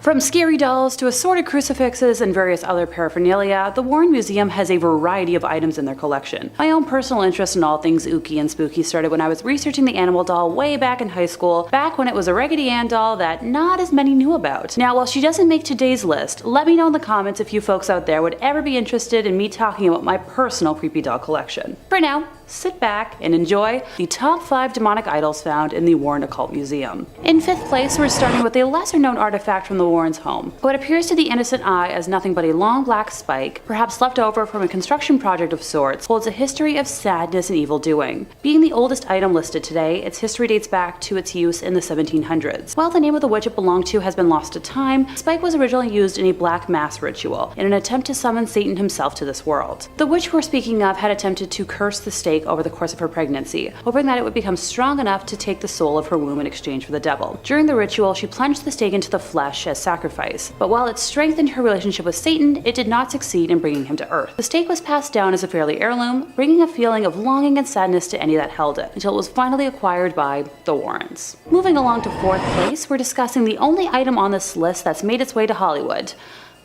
From scary dolls to assorted crucifixes and various other paraphernalia, the Warren Museum has a variety of items in their collection. My own personal interest in all things ooky and spooky started when I was researching the Annabelle doll way back in high school, back when it was a Raggedy Ann doll that not as many knew about. Now, while she doesn't make today's list, let me know in the comments if you folks out there would ever be interested in me talking about my personal creepy doll collection. For now, sit back and enjoy the top 5 demonic idols found in the Warren Occult Museum. In 5th place, we're starting with a lesser known artifact from the Warrens' home. What appears to the innocent eye as nothing but a long black spike, perhaps left over from a construction project of sorts, holds a history of sadness and evil doing. Being the oldest item listed today, its history dates back to its use in the 1700s. While the name of the witch it belonged to has been lost to time, the spike was originally used in a black mass ritual, in an attempt to summon Satan himself to this world. The witch we're speaking of had attempted to curse the stake over the course of her pregnancy, hoping that it would become strong enough to take the soul of her womb in exchange for the devil. During the ritual, she plunged the stake into the flesh as sacrifice, but while it strengthened her relationship with Satan, it did not succeed in bringing him to earth. The stake was passed down as a family heirloom, bringing a feeling of longing and sadness to any that held it, until it was finally acquired by the Warrens. Moving along to 4th place, we're discussing the only item on this list that's made its way to Hollywood: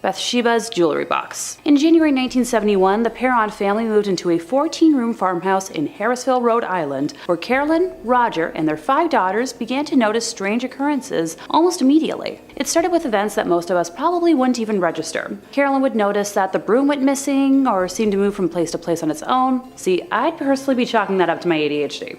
Bathsheba's jewelry box. In January 1971, the Perron family moved into a 14-room farmhouse in Harrisville, Rhode Island, where Carolyn, Roger, and their 5 daughters began to notice strange occurrences almost immediately. It started with events that most of us probably wouldn't even register. Carolyn would notice that the broom went missing or seemed to move from place to place on its own. See, I'd personally be chalking that up to my ADHD.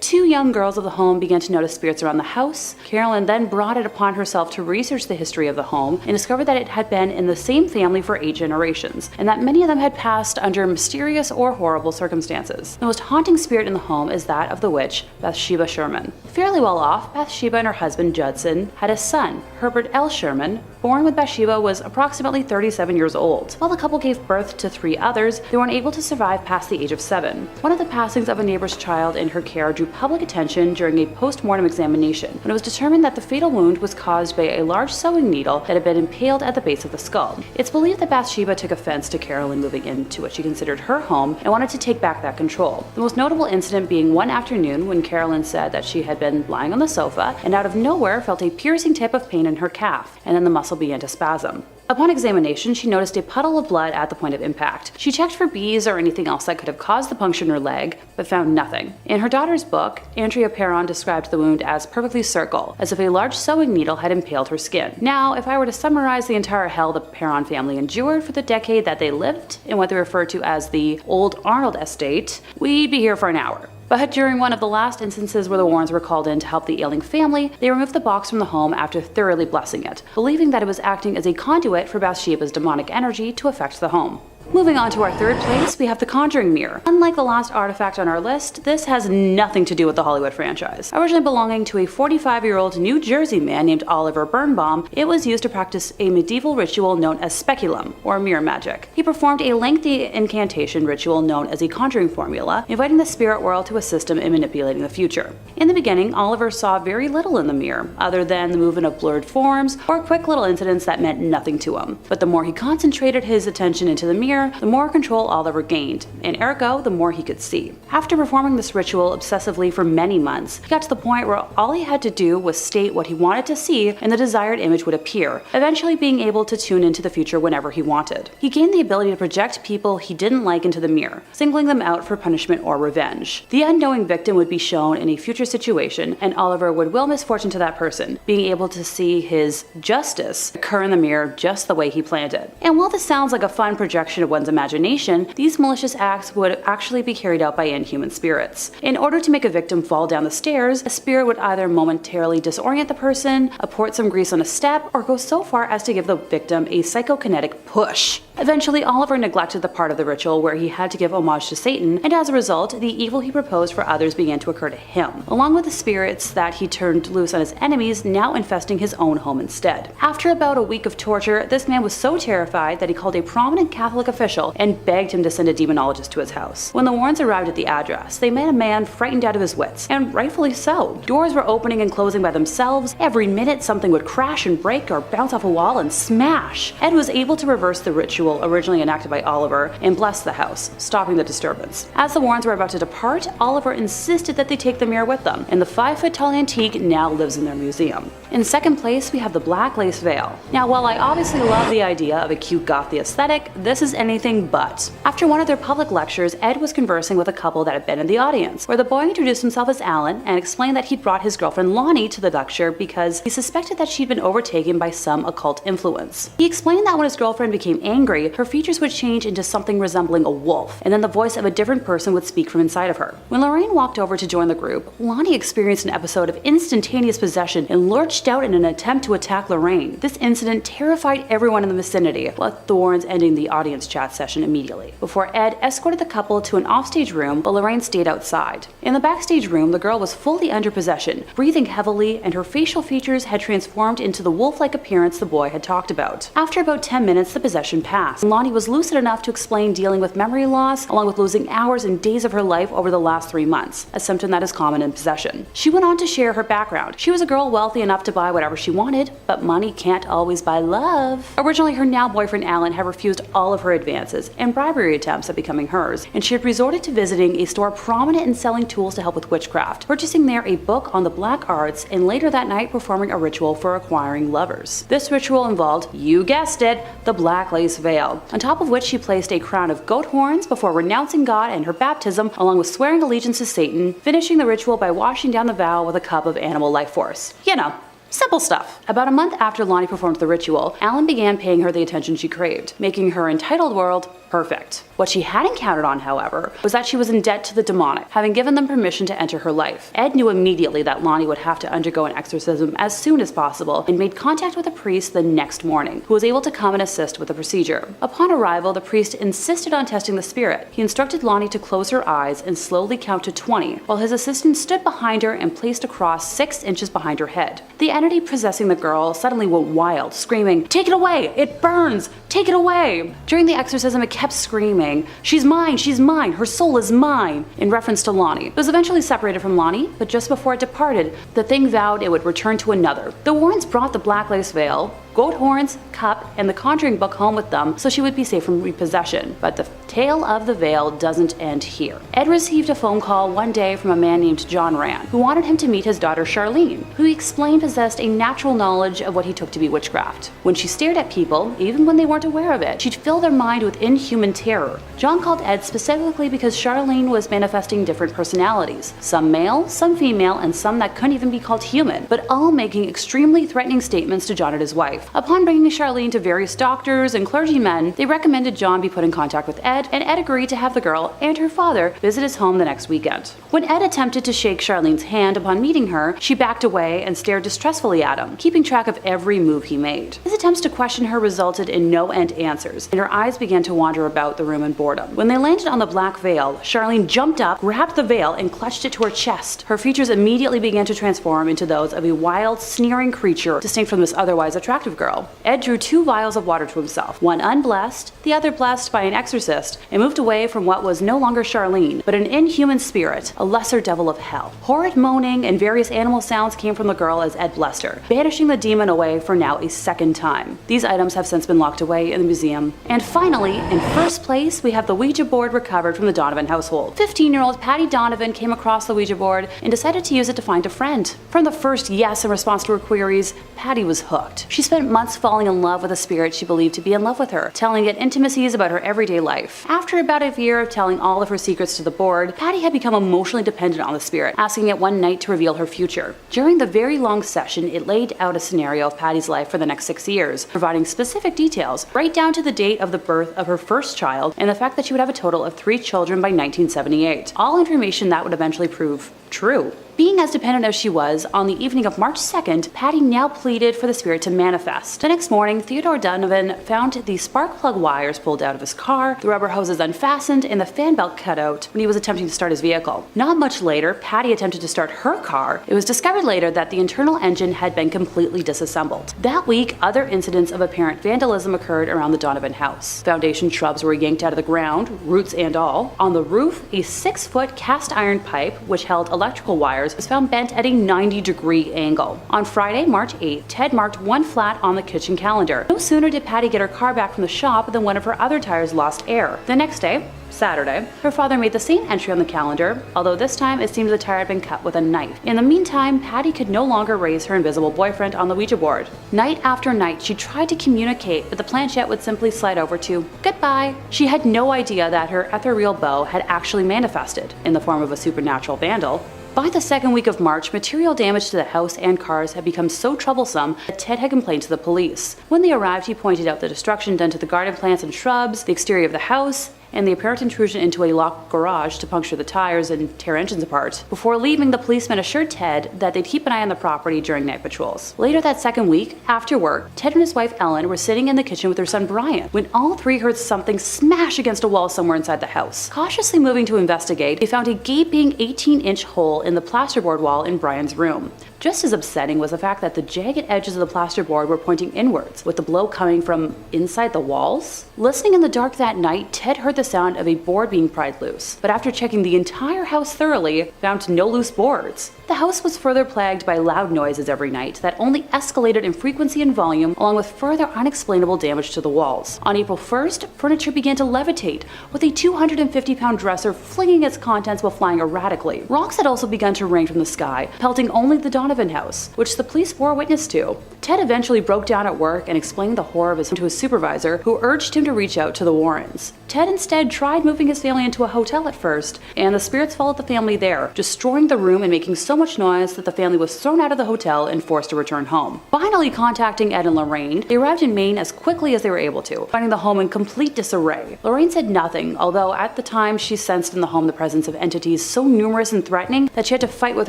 2 young girls of the home began to notice spirits around the house. Carolyn then brought it upon herself to research the history of the home and discovered that it had been in the same family for 8 generations, and that many of them had passed under mysterious or horrible circumstances. The most haunting spirit in the home is that of the witch, Bathsheba Sherman. Fairly well off, Bathsheba and her husband Judson had a son, Herbert L. Sherman, born when Bathsheba was approximately 37 years old. While the couple gave birth to 3 others, they weren't able to survive past the age of 7. One of the passings of a neighbor's child in her care drew public attention during a post-mortem examination, when it was determined that the fatal wound was caused by a large sewing needle that had been impaled at the base of the skull. It's believed that Bathsheba took offense to Carolyn moving into what she considered her home and wanted to take back that control. The most notable incident being one afternoon when Carolyn said that she had been lying on the sofa and out of nowhere felt a piercing tip of pain in her calf, and then the muscle began to spasm. Upon examination, she noticed a puddle of blood at the point of impact. She checked for bees or anything else that could have caused the puncture in her leg, but found nothing. In her daughter's book, Andrea Perron described the wound as perfectly circle, as if a large sewing needle had impaled her skin. Now, if I were to summarize the entire hell the Perron family endured for the decade that they lived in what they refer to as the Old Arnold Estate, we'd be here for an hour. But during one of the last instances where the Warrens were called in to help the ailing family, they removed the box from the home after thoroughly blessing it, believing that it was acting as a conduit for Bathsheba's demonic energy to affect the home. Moving on to our 3rd place, we have the Conjuring Mirror. Unlike the last artifact on our list, this has nothing to do with the Hollywood franchise. Originally belonging to a 45-year-old New Jersey man named Oliver Birnbaum, it was used to practice a medieval ritual known as speculum, or mirror magic. He performed a lengthy incantation ritual known as a conjuring formula, inviting the spirit world to assist him in manipulating the future. In the beginning, Oliver saw very little in the mirror, other than the movement of blurred forms or quick little incidents that meant nothing to him. But the more he concentrated his attention into the mirror, the more control Oliver gained, and ergo, the more he could see. After performing this ritual obsessively for many months, he got to the point where all he had to do was state what he wanted to see and the desired image would appear, eventually being able to tune into the future whenever he wanted. He gained the ability to project people he didn't like into the mirror, singling them out for punishment or revenge. The unknowing victim would be shown in a future situation, and Oliver would will misfortune to that person, being able to see his justice occur in the mirror just the way he planned it. And while this sounds like a fun projection of one's imagination, these malicious acts would actually be carried out by inhuman spirits. In order to make a victim fall down the stairs, a spirit would either momentarily disorient the person, apport some grease on a step, or go so far as to give the victim a psychokinetic push. Eventually, Oliver neglected the part of the ritual where he had to give homage to Satan, and as a result, the evil he proposed for others began to occur to him, along with the spirits that he turned loose on his enemies, now infesting his own home instead. After about a week of torture, this man was so terrified that he called a prominent Catholic official and begged him to send a demonologist to his house. When the Warrens arrived at the address, they met a man frightened out of his wits, and rightfully so. Doors were opening and closing by themselves. Every minute something would crash and break or bounce off a wall and smash. Ed was able to reverse the ritual originally enacted by Oliver and bless the house, stopping the disturbance. As the Warrens were about to depart, Oliver insisted that they take the mirror with them, and the 5-foot-tall antique now lives in their museum. In second place, we have the black lace veil. Now, while I obviously love the idea of a cute gothy aesthetic, this is anything but. After one of their public lectures, Ed was conversing with a couple that had been in the audience, where the boy introduced himself as Alan and explained that he'd brought his girlfriend Lonnie to the lecture because he suspected that she'd been overtaken by some occult influence. He explained that when his girlfriend became angry, her features would change into something resembling a wolf, and then the voice of a different person would speak from inside of her. When Lorraine walked over to join the group, Lonnie experienced an episode of instantaneous possession and lurched out in an attempt to attack Lorraine. This incident terrified everyone in the vicinity, with the Warrens ending the audience chat session immediately, before Ed escorted the couple to an offstage room, but Lorraine stayed outside. In the backstage room, the girl was fully under possession, breathing heavily, and her facial features had transformed into the wolf-like appearance the boy had talked about. After about 10 minutes, the possession passed, and Lonnie was lucid enough to explain dealing with memory loss, along with losing hours and days of her life over the last 3 months, a symptom that is common in possession. She went on to share her background. She was a girl wealthy enough to buy whatever she wanted, but money can't always buy love. Originally, her now boyfriend Alan had refused all of her advances and bribery attempts at becoming hers, and she had resorted to visiting a store prominent in selling tools to help with witchcraft, purchasing there a book on the black arts, and later that night performing a ritual for acquiring lovers. This ritual involved, you guessed it, the black lace veil, on top of which she placed a crown of goat horns before renouncing God and her baptism, along with swearing allegiance to Satan, finishing the ritual by washing down the vow with a cup of animal life force. You know, simple stuff. About a month after Lonnie performed the ritual, Alan began paying her the attention she craved, making her entitled world perfect. What she hadn't counted on, however, was that she was in debt to the demonic, having given them permission to enter her life. Ed knew immediately that Lonnie would have to undergo an exorcism as soon as possible and made contact with a priest the next morning, who was able to come and assist with the procedure. Upon arrival, the priest insisted on testing the spirit. He instructed Lonnie to close her eyes and slowly count to 20, while his assistant stood behind her and placed a cross 6 inches behind her head. The entity possessing the girl suddenly went wild, screaming, "Take it away! It burns! Take it away!" During the exorcism, it kept screaming, she's mine, her soul is mine," in reference to Lonnie. It was eventually separated from Lonnie, but just before it departed, the thing vowed it would return to another. The Warrens brought the black lace veil, goat horns, cup, and the conjuring book home with them so she would be safe from repossession. But the tale of the veil doesn't end here. Ed received a phone call one day from a man named Jarin, who wanted him to meet his daughter Charlene, who he explained possessed a natural knowledge of what he took to be witchcraft. When she stared at people, even when they weren't aware of it, she'd fill their mind with inhuman terror. John called Ed specifically because Charlene was manifesting different personalities, some male, some female, and some that couldn't even be called human, but all making extremely threatening statements to John and his wife. Upon bringing Charlene to various doctors and clergymen, they recommended John be put in contact with Ed, and Ed agreed to have the girl and her father visit his home the next weekend. When Ed attempted to shake Charlene's hand upon meeting her, she backed away and stared distressfully at him, keeping track of every move he made. His attempts to question her resulted in no-end answers, and her eyes began to wander about the room in boredom. When they landed on the black veil, Charlene jumped up, grabbed the veil, and clutched it to her chest. Her features immediately began to transform into those of a wild, sneering creature distinct from this otherwise attractive girl. Ed drew 2 vials of water to himself, one unblessed, the other blessed by an exorcist, and moved away from what was no longer Charlene, but an inhuman spirit, a lesser devil of hell. Horrid moaning and various animal sounds came from the girl as Ed blessed her, banishing the demon away for now a second time. These items have since been locked away in the museum. And finally, in first place, we have the Ouija board recovered from the Donovan household. 15-year-old Patty Donovan came across the Ouija board and decided to use it to find a friend. From the first yes in response to her queries, Patty was hooked. She spent months falling in love with a spirit she believed to be in love with her, telling it intimacies about her everyday life. After about a year of telling all of her secrets to the board, Patty had become emotionally dependent on the spirit, asking it one night to reveal her future. During the very long session, it laid out a scenario of Patty's life for the next 6 years, providing specific details, right down to the date of the birth of her first child and the fact that she would have a total of 3 children by 1978. All information that would eventually prove true. Being as dependent as she was, on the evening of March 2nd, Patty now pleaded for the spirit to manifest. The next morning, Theodore Donovan found the spark plug wires pulled out of his car, the rubber hoses unfastened, and the fan belt cut out when he was attempting to start his vehicle. Not much later, Patty attempted to start her car. It was discovered later that the internal engine had been completely disassembled. That week, other incidents of apparent vandalism occurred around the Donovan house. Foundation shrubs were yanked out of the ground, roots and all. On the roof, a 6-foot cast iron pipe, which held electrical wires, was found bent at a 90-degree angle. On Friday, March 8th, Ted marked one flat on the kitchen calendar. No sooner did Patty get her car back from the shop than one of her other tires lost air. The next day, Saturday, her father made the same entry on the calendar, although this time it seemed the tire had been cut with a knife. In the meantime, Patty could no longer raise her invisible boyfriend on the Ouija board. Night after night, she tried to communicate, but the planchette would simply slide over to goodbye. She had no idea that her ethereal beau had actually manifested in the form of a supernatural vandal. By the second week of March, material damage to the house and cars had become so troublesome that Ted had complained to the police. When they arrived, he pointed out the destruction done to the garden plants and shrubs, the exterior of the house, and the apparent intrusion into a locked garage to puncture the tires and tear engines apart. Before leaving, the policeman assured Ted that they'd keep an eye on the property during night patrols. Later that second week, after work, Ted and his wife Ellen were sitting in the kitchen with their son Brian when all three heard something smash against a wall somewhere inside the house. Cautiously moving to investigate, they found a gaping 18-inch hole in the plasterboard wall in Brian's room. Just as upsetting was the fact that the jagged edges of the plasterboard were pointing inwards, with the blow coming from inside the walls. Listening in the dark that night, Ted heard the sound of a board being pried loose, but after checking the entire house thoroughly, found no loose boards. The house was further plagued by loud noises every night that only escalated in frequency and volume, along with further unexplainable damage to the walls. On April 1st, furniture began to levitate, with a 250-pound dresser flinging its contents while flying erratically. Rocks had also begun to rain from the sky, pelting only the Donovan house, which the police bore witness to. Ted eventually broke down at work and explained the horror of his to his supervisor, who urged him to reach out to the Warrens. Ted instead tried moving his family into a hotel at first, and the spirits followed the family there, destroying the room and making so much noise that the family was thrown out of the hotel and forced to return home. Finally contacting Ed and Lorraine, they arrived in Maine as quickly as they were able to, finding the home in complete disarray. Lorraine said nothing, although at the time she sensed in the home the presence of entities so numerous and threatening that she had to fight with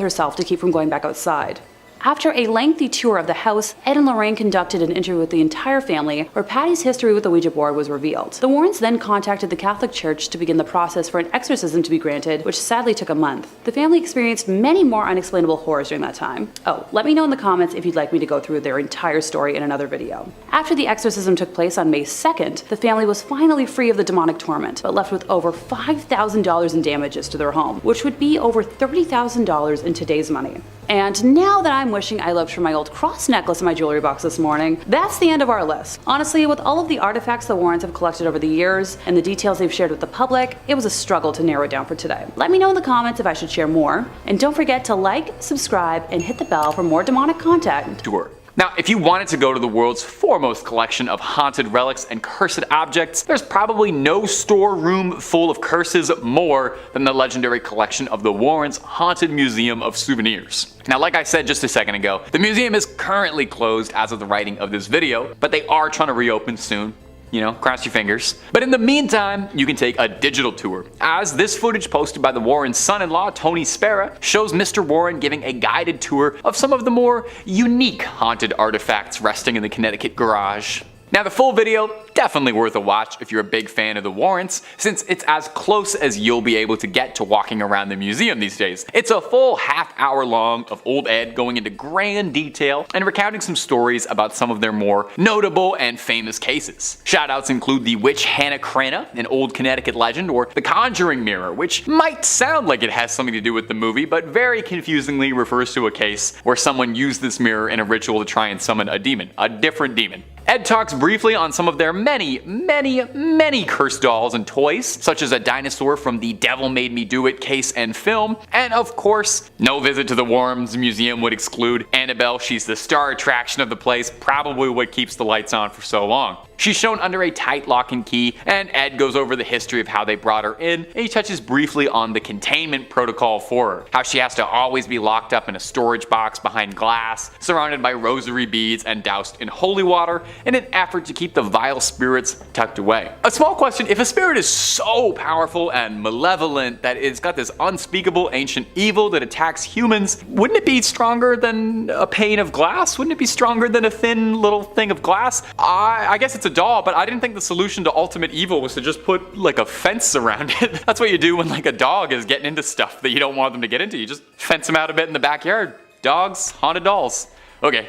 herself to keep from going back outside. After a lengthy tour of the house, Ed and Lorraine conducted an interview with the entire family, where Patty's history with the Ouija board was revealed. The Warrens then contacted the Catholic Church to begin the process for an exorcism to be granted, which sadly took a month. The family experienced many more unexplainable horrors during that time. Oh, let me know in the comments if you'd like me to go through their entire story in another video. After the exorcism took place on May 2nd, the family was finally free of the demonic torment, but left with over $5,000 in damages to their home, which would be over $30,000 in today's money. And now that I'm wishing I lived for my old cross necklace in my jewelry box this morning, that's the end of our list. Honestly, with all of the artifacts the Warrens have collected over the years and the details they've shared with the public, it was a struggle to narrow it down for today. Let me know in the comments if I should share more, and don't forget to like, subscribe, and hit the bell for more demonic content. Now, if you wanted to go to the world's foremost collection of haunted relics and cursed objects, there's probably no storeroom full of curses more than the legendary collection of the Warrens' Haunted Museum of Souvenirs. Now, like I said just a second ago, the museum is currently closed as of the writing of this video, but they are trying to reopen soon. You know, cross your fingers. But in the meantime, you can take a digital tour, as this footage posted by the Warrens' son-in-law, Tony Spera, shows Mr. Warren giving a guided tour of some of the more unique haunted artifacts resting in the Connecticut garage. Now, the full video, definitely worth a watch if you're a big fan of the Warrens, since it's as close as you'll be able to get to walking around the museum these days. It's a full half-hour long of old Ed going into grand detail and recounting some stories about some of their more notable and famous cases. Shoutouts include the witch Hannah Cranna, an old Connecticut legend, or the conjuring mirror, which might sound like it has something to do with the movie, but very confusingly refers to a case where someone used this mirror in a ritual to try and summon a demon, a different demon. Ed talks briefly on some of their many cursed dolls and toys, such as a dinosaur from the Devil Made Me Do It case and film, and of course, no visit to the Warrens Museum would exclude Annabelle. She's the star attraction of the place, probably what keeps the lights on for so long. She's shown under a tight lock and key, and Ed goes over the history of how they brought her in, and he touches briefly on the containment protocol for her, how she has to always be locked up in a storage box behind glass, surrounded by rosary beads and doused in holy water in an effort to keep the vile spirits tucked away. A small question: if a spirit is so powerful and malevolent that it's got this unspeakable ancient evil that attacks humans, wouldn't it be stronger than a pane of glass? Wouldn't it be stronger than a thin little thing of glass? I guess it's a doll, but I didn't think the solution to ultimate evil was to just put like a fence around it. That's what you do when like a dog is getting into stuff that you don't want them to get into. You just fence them out a bit in the backyard. Dogs, haunted dolls. Okay.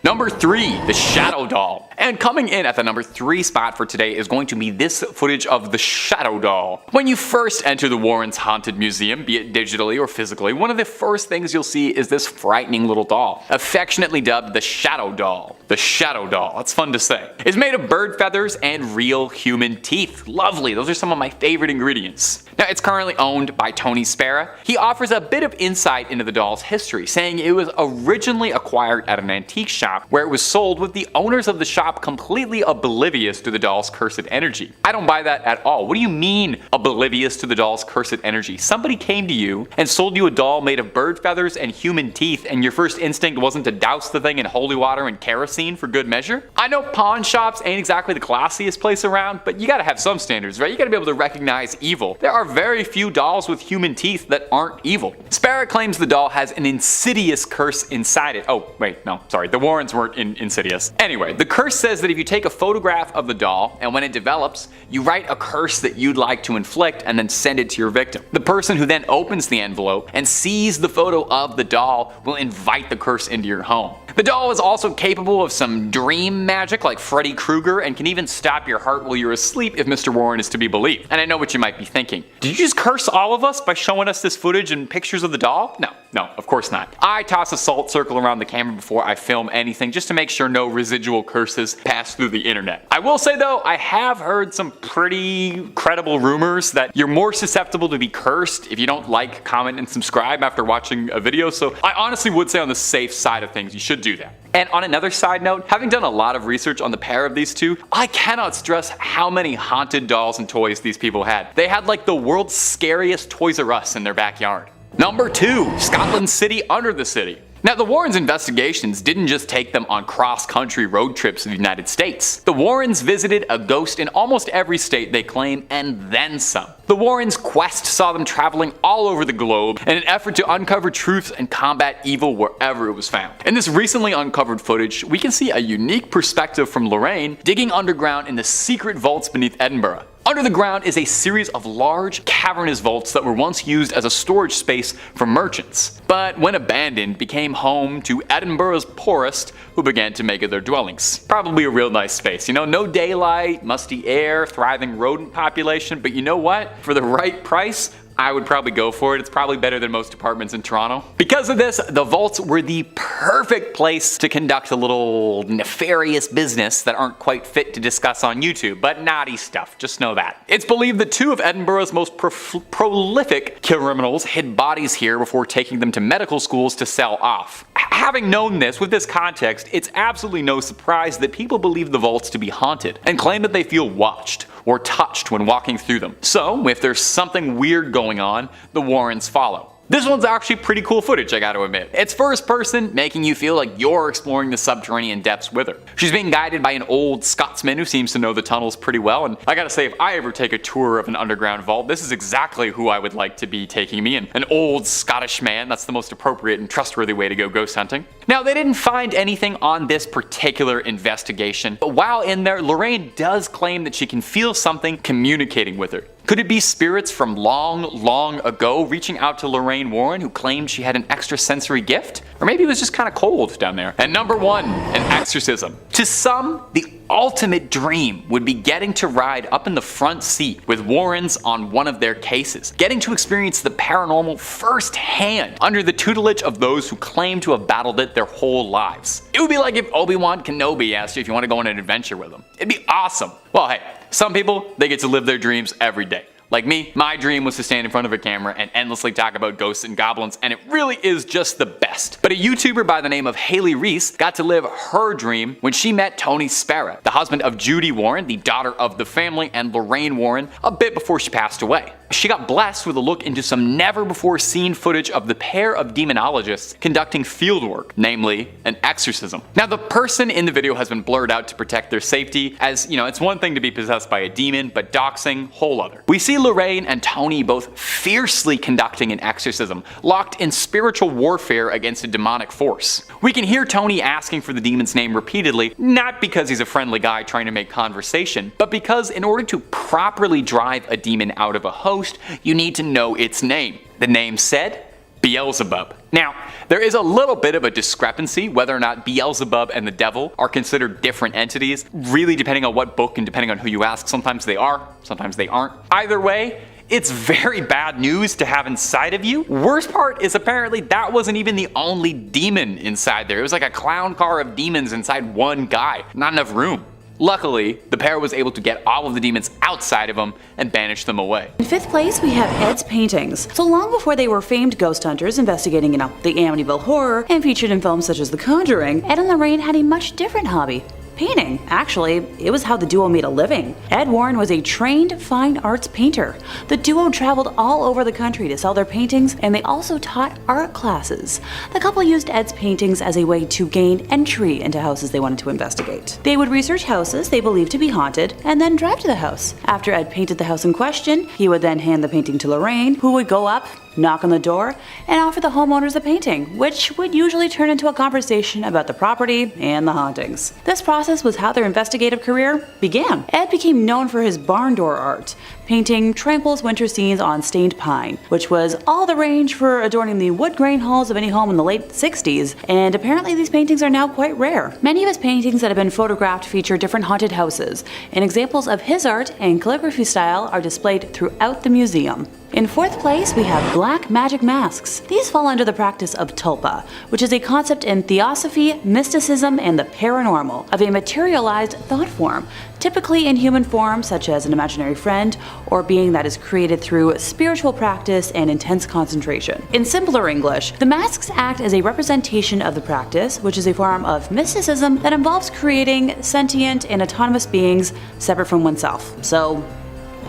Number 3, the Shadow Doll. And coming in at the number 3 spot for today is going to be this footage of the Shadow Doll. When you first enter the Warrens' haunted museum, be it digitally or physically, one of the first things you'll see is this frightening little doll, affectionately dubbed the Shadow Doll. The Shadow Doll, that's fun to say. It's made of bird feathers and real human teeth. Lovely, those are some of my favorite ingredients. Now, it's currently owned by Tony Spera. He offers a bit of insight into the doll's history, saying it was originally acquired at an antique shop where it was sold with the owners of the shop completely oblivious to the doll's cursed energy. I don't buy that at all. What do you mean oblivious to the doll's cursed energy? Somebody came to you and sold you a doll made of bird feathers and human teeth, and your first instinct wasn't to douse the thing in holy water and kerosene for good measure? I know pawn shops ain't exactly the classiest place around, but you gotta have some standards, right? You gotta be able to recognize evil. There are very few dolls with human teeth that aren't evil. Spera claims the doll has an insidious curse inside it. Oh, wait, no, sorry, the Warrens weren't insidious. Anyway, the curse says that if you take a photograph of the doll, and when it develops, you write a curse that you'd like to inflict and then send it to your victim. The person who then opens the envelope and sees the photo of the doll will invite the curse into your home. The doll is also capable of some dream magic like Freddy Krueger, and can even stop your heart while you're asleep if Mr. Warren is to be believed. And I know what you might be thinking. Did you just curse all of us by showing us this footage and pictures of the doll? No, of course not. I toss a salt circle around the camera before I film anything just to make sure no residual curses pass through the internet. I will say though, I have heard some pretty credible rumors that you're more susceptible to be cursed if you don't like, comment, and subscribe after watching a video, so I honestly would say on the safe side of things, you should do that. And on another side note, having done a lot of research on the pair of these two, I cannot stress how many haunted dolls and toys these people had. They had like the world's scariest Toys R Us in their backyard. Number 2, Scotland City under the city. Now, the Warrens' investigations didn't just take them on cross-country road trips to the United States. The Warrens visited a ghost in almost every state they claim, and then some. The Warrens' quest saw them traveling all over the globe in an effort to uncover truth and combat evil wherever it was found. In this recently uncovered footage, we can see a unique perspective from Lorraine digging underground in the secret vaults beneath Edinburgh. Under the ground is a series of large, cavernous vaults that were once used as a storage space for merchants, but when abandoned became home to Edinburgh's poorest, who began to make it their dwellings. Probably a real nice space, you know, no daylight, musty air, thriving rodent population, but you know what? For the right price, I would probably go for it. It's probably better than most apartments in Toronto. Because of this, the vaults were the perfect place to conduct a little nefarious business that aren't quite fit to discuss on YouTube, but naughty stuff, just know that. It's believed that 2 of Edinburgh's most prolific criminals hid bodies here before taking them to medical schools to sell off. Having known this, with this context, it's absolutely no surprise that people believe the vaults to be haunted, and claim that they feel watched or touched when walking through them. So, if there's something weird going on, the Warrens follow. This one's actually pretty cool footage, I gotta admit. It's first person, making you feel like you're exploring the subterranean depths with her. She's being guided by an old Scotsman who seems to know the tunnels pretty well, and I gotta say, if I ever take a tour of an underground vault, this is exactly who I would like to be taking me, and an old Scottish man. That's the most appropriate and trustworthy way to go ghost hunting. Now, they didn't find anything on this particular investigation, but while in there, Lorraine does claim that she can feel something communicating with her. Could it be spirits from long ago reaching out to Lorraine Warren, who claimed she had an extrasensory gift? Or maybe it was just kind of cold down there. And number 1, an exorcism. To some, the ultimate dream would be getting to ride up in the front seat with Warrens on one of their cases, getting to experience the paranormal firsthand under the tutelage of those who claim to have battled it their whole lives. It would be like if Obi-Wan Kenobi asked you if you want to go on an adventure with him. It'd be awesome. Well, hey, some people, they get to live their dreams every day. Like me, my dream was to stand in front of a camera and endlessly talk about ghosts and goblins, and it really is just the best. But a YouTuber by the name of Haley Reese got to live her dream when she met Tony Spera, the husband of Judy Warren, the daughter of the family, and Lorraine Warren, a bit before she passed away. She got blessed with a look into some never-before-seen footage of the pair of demonologists conducting fieldwork, namely an exorcism. Now, the person in the video has been blurred out to protect their safety, as, you know, it's one thing to be possessed by a demon, but doxing, whole other. We see Lorraine and Tony both fiercely conducting an exorcism, locked in spiritual warfare against a demonic force. We can hear Tony asking for the demon's name repeatedly, not because he's a friendly guy trying to make conversation, but because in order to properly drive a demon out of a host, you need to know its name. The name said, Beelzebub. Now, there is a little bit of a discrepancy whether or not Beelzebub and the devil are considered different entities, really depending on what book and depending on who you ask. Sometimes they are, sometimes they aren't. Either way, it's very bad news to have inside of you. Worst part is apparently that wasn't even the only demon inside there. It was like a clown car of demons inside one guy. Not enough room. Luckily, the pair was able to get all of the demons outside of them and banish them away. In 5th place, we have Ed's paintings. So long before they were famed ghost hunters investigating, the Amityville Horror and featured in films such as The Conjuring, Ed and Lorraine had a much different hobby. Painting. Actually, it was how the duo made a living. Ed Warren was a trained fine arts painter. The duo traveled all over the country to sell their paintings, and they also taught art classes. The couple used Ed's paintings as a way to gain entry into houses they wanted to investigate. They would research houses they believed to be haunted, and then drive to the house. After Ed painted the house in question, he would then hand the painting to Lorraine, who would go up, knock on the door, and offer the homeowners the painting, which would usually turn into a conversation about the property and the hauntings. This process was how their investigative career began. Ed became known for his barn door art, painting tranquil winter scenes on stained pine, which was all the rage for adorning the wood grain halls of any home in the late 60s, and apparently these paintings are now quite rare. Many of his paintings that have been photographed feature different haunted houses, and examples of his art and calligraphy style are displayed throughout the museum. In 4th place, we have black magic masks. These fall under the practice of tulpa, which is a concept in theosophy, mysticism, and the paranormal, of a materialized thought form, typically in human form such as an imaginary friend or being that is created through spiritual practice and intense concentration. In simpler English, the masks act as a representation of the practice, which is a form of mysticism that involves creating sentient and autonomous beings separate from oneself. So,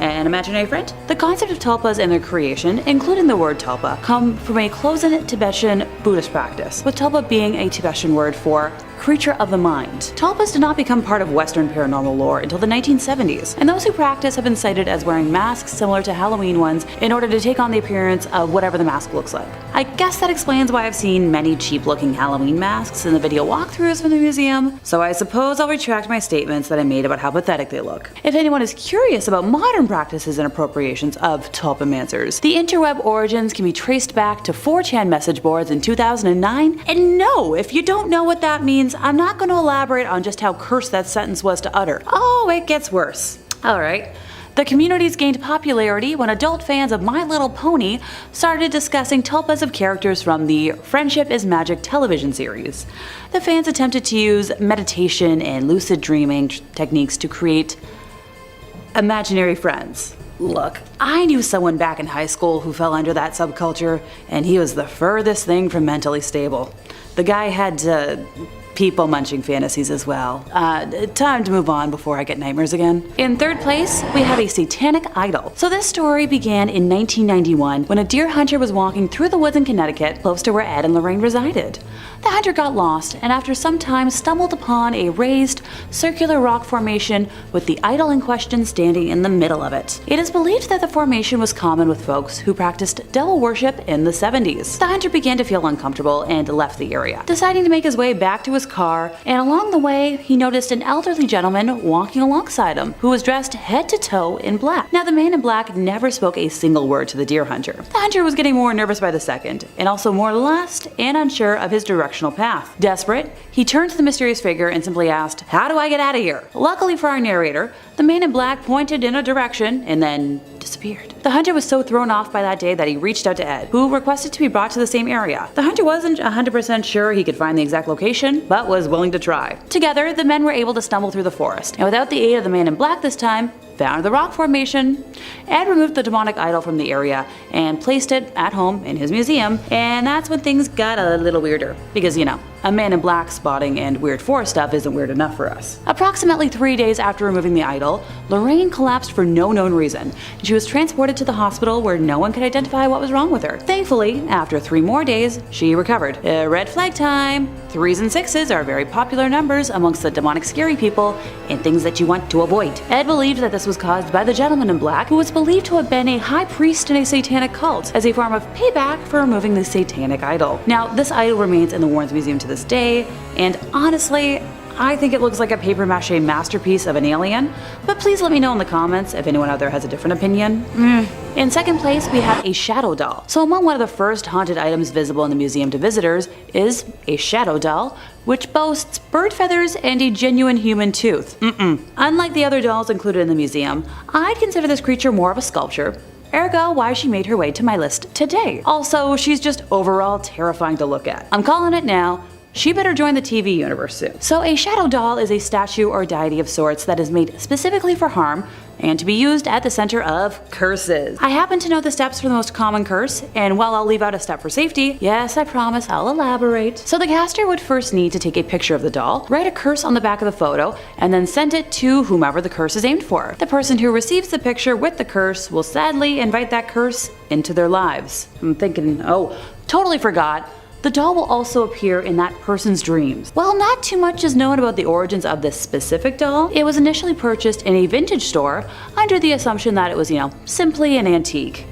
an imaginary friend? The concept of tulpas and their creation, including the word tulpa, come from a close-in Tibetan Buddhist practice, with tulpa being a Tibetan word for creature of the mind. Tulpas did not become part of Western paranormal lore until the 1970s, and those who practice have been cited as wearing masks similar to Halloween ones in order to take on the appearance of whatever the mask looks like. I guess that explains why I've seen many cheap-looking Halloween masks in the video walkthroughs from the museum, so I suppose I'll retract my statements that I made about how pathetic they look. If anyone is curious about modern practices and appropriations of tulpamancers, the interweb origins can be traced back to 4chan message boards in 2009, and no, if you don't know what that means, I'm not going to elaborate on just how cursed that sentence was to utter. Oh, it gets worse. Alright. The communities gained popularity when adult fans of My Little Pony started discussing tulpas of characters from the Friendship is Magic television series. The fans attempted to use meditation and lucid dreaming techniques to create imaginary friends. Look, I knew someone back in high school who fell under that subculture, and he was the furthest thing from mentally stable. The guy had people munching fantasies as well. Time to move on before I get nightmares again. In 3rd place, we have a satanic idol. So this story began in 1991 when a deer hunter was walking through the woods in Connecticut, close to where Ed and Lorraine resided. The hunter got lost and after some time stumbled upon a raised, circular rock formation with the idol in question standing in the middle of it. It is believed that the formation was common with folks who practiced devil worship in the 70s. The hunter began to feel uncomfortable and left the area, deciding to make his way back to his car, and along the way he noticed an elderly gentleman walking alongside him who was dressed head to toe in black. Now the man in black never spoke a single word to the deer hunter. The hunter was getting more nervous by the second, and also more lost and unsure of his directional path. Desperate, he turned to the mysterious figure and simply asked, "How do I get out of here?" Luckily for our narrator, the man in black pointed in a direction and then disappeared. The hunter was so thrown off by that day that he reached out to Ed, who requested to be brought to the same area. The hunter wasn't 100% sure he could find the exact location, but was willing to try. Together, the men were able to stumble through the forest, and without the aid of the man in black this time, found the rock formation. Ed removed the demonic idol from the area and placed it at home in his museum, and that's when things got a little weirder. Because, you know, a man in black spotting and weird forest stuff isn't weird enough for us. Approximately 3 days after removing the idol, Lorraine collapsed for no known reason. She was transported to the hospital where no one could identify what was wrong with her. Thankfully, after 3 more days, she recovered. Red flag time! 3s and 6s are very popular numbers amongst the demonic scary people and things that you want to avoid. Ed believed that this was caused by the gentleman in black, who was believed to have been a high priest in a satanic cult, as a form of payback for removing the satanic idol. Now, this idol remains in the Warrens Museum to this day, and honestly, I think it looks like a papier-mâché masterpiece of an alien, but please let me know in the comments if anyone out there has a different opinion. In second place, we have a shadow doll. So among one of the first haunted items visible in the museum to visitors is a shadow doll, which boasts bird feathers and a genuine human tooth. Unlike the other dolls included in the museum, I'd consider this creature more of a sculpture. Ergo, why she made her way to my list today. Also, she's just overall terrifying to look at. I'm calling it now. She better join the TV universe soon. So a shadow doll is a statue or deity of sorts that is made specifically for harm and to be used at the center of curses. I happen to know the steps for the most common curse, and while I'll leave out a step for safety, yes, I promise I'll elaborate. So the caster would first need to take a picture of the doll, write a curse on the back of the photo, and then send it to whomever the curse is aimed for. The person who receives the picture with the curse will sadly invite that curse into their lives. I'm thinking, oh, totally forgot. The doll will also appear in that person's dreams. While not too much is known about the origins of this specific doll, it was initially purchased in a vintage store under the assumption that it was, simply an antique.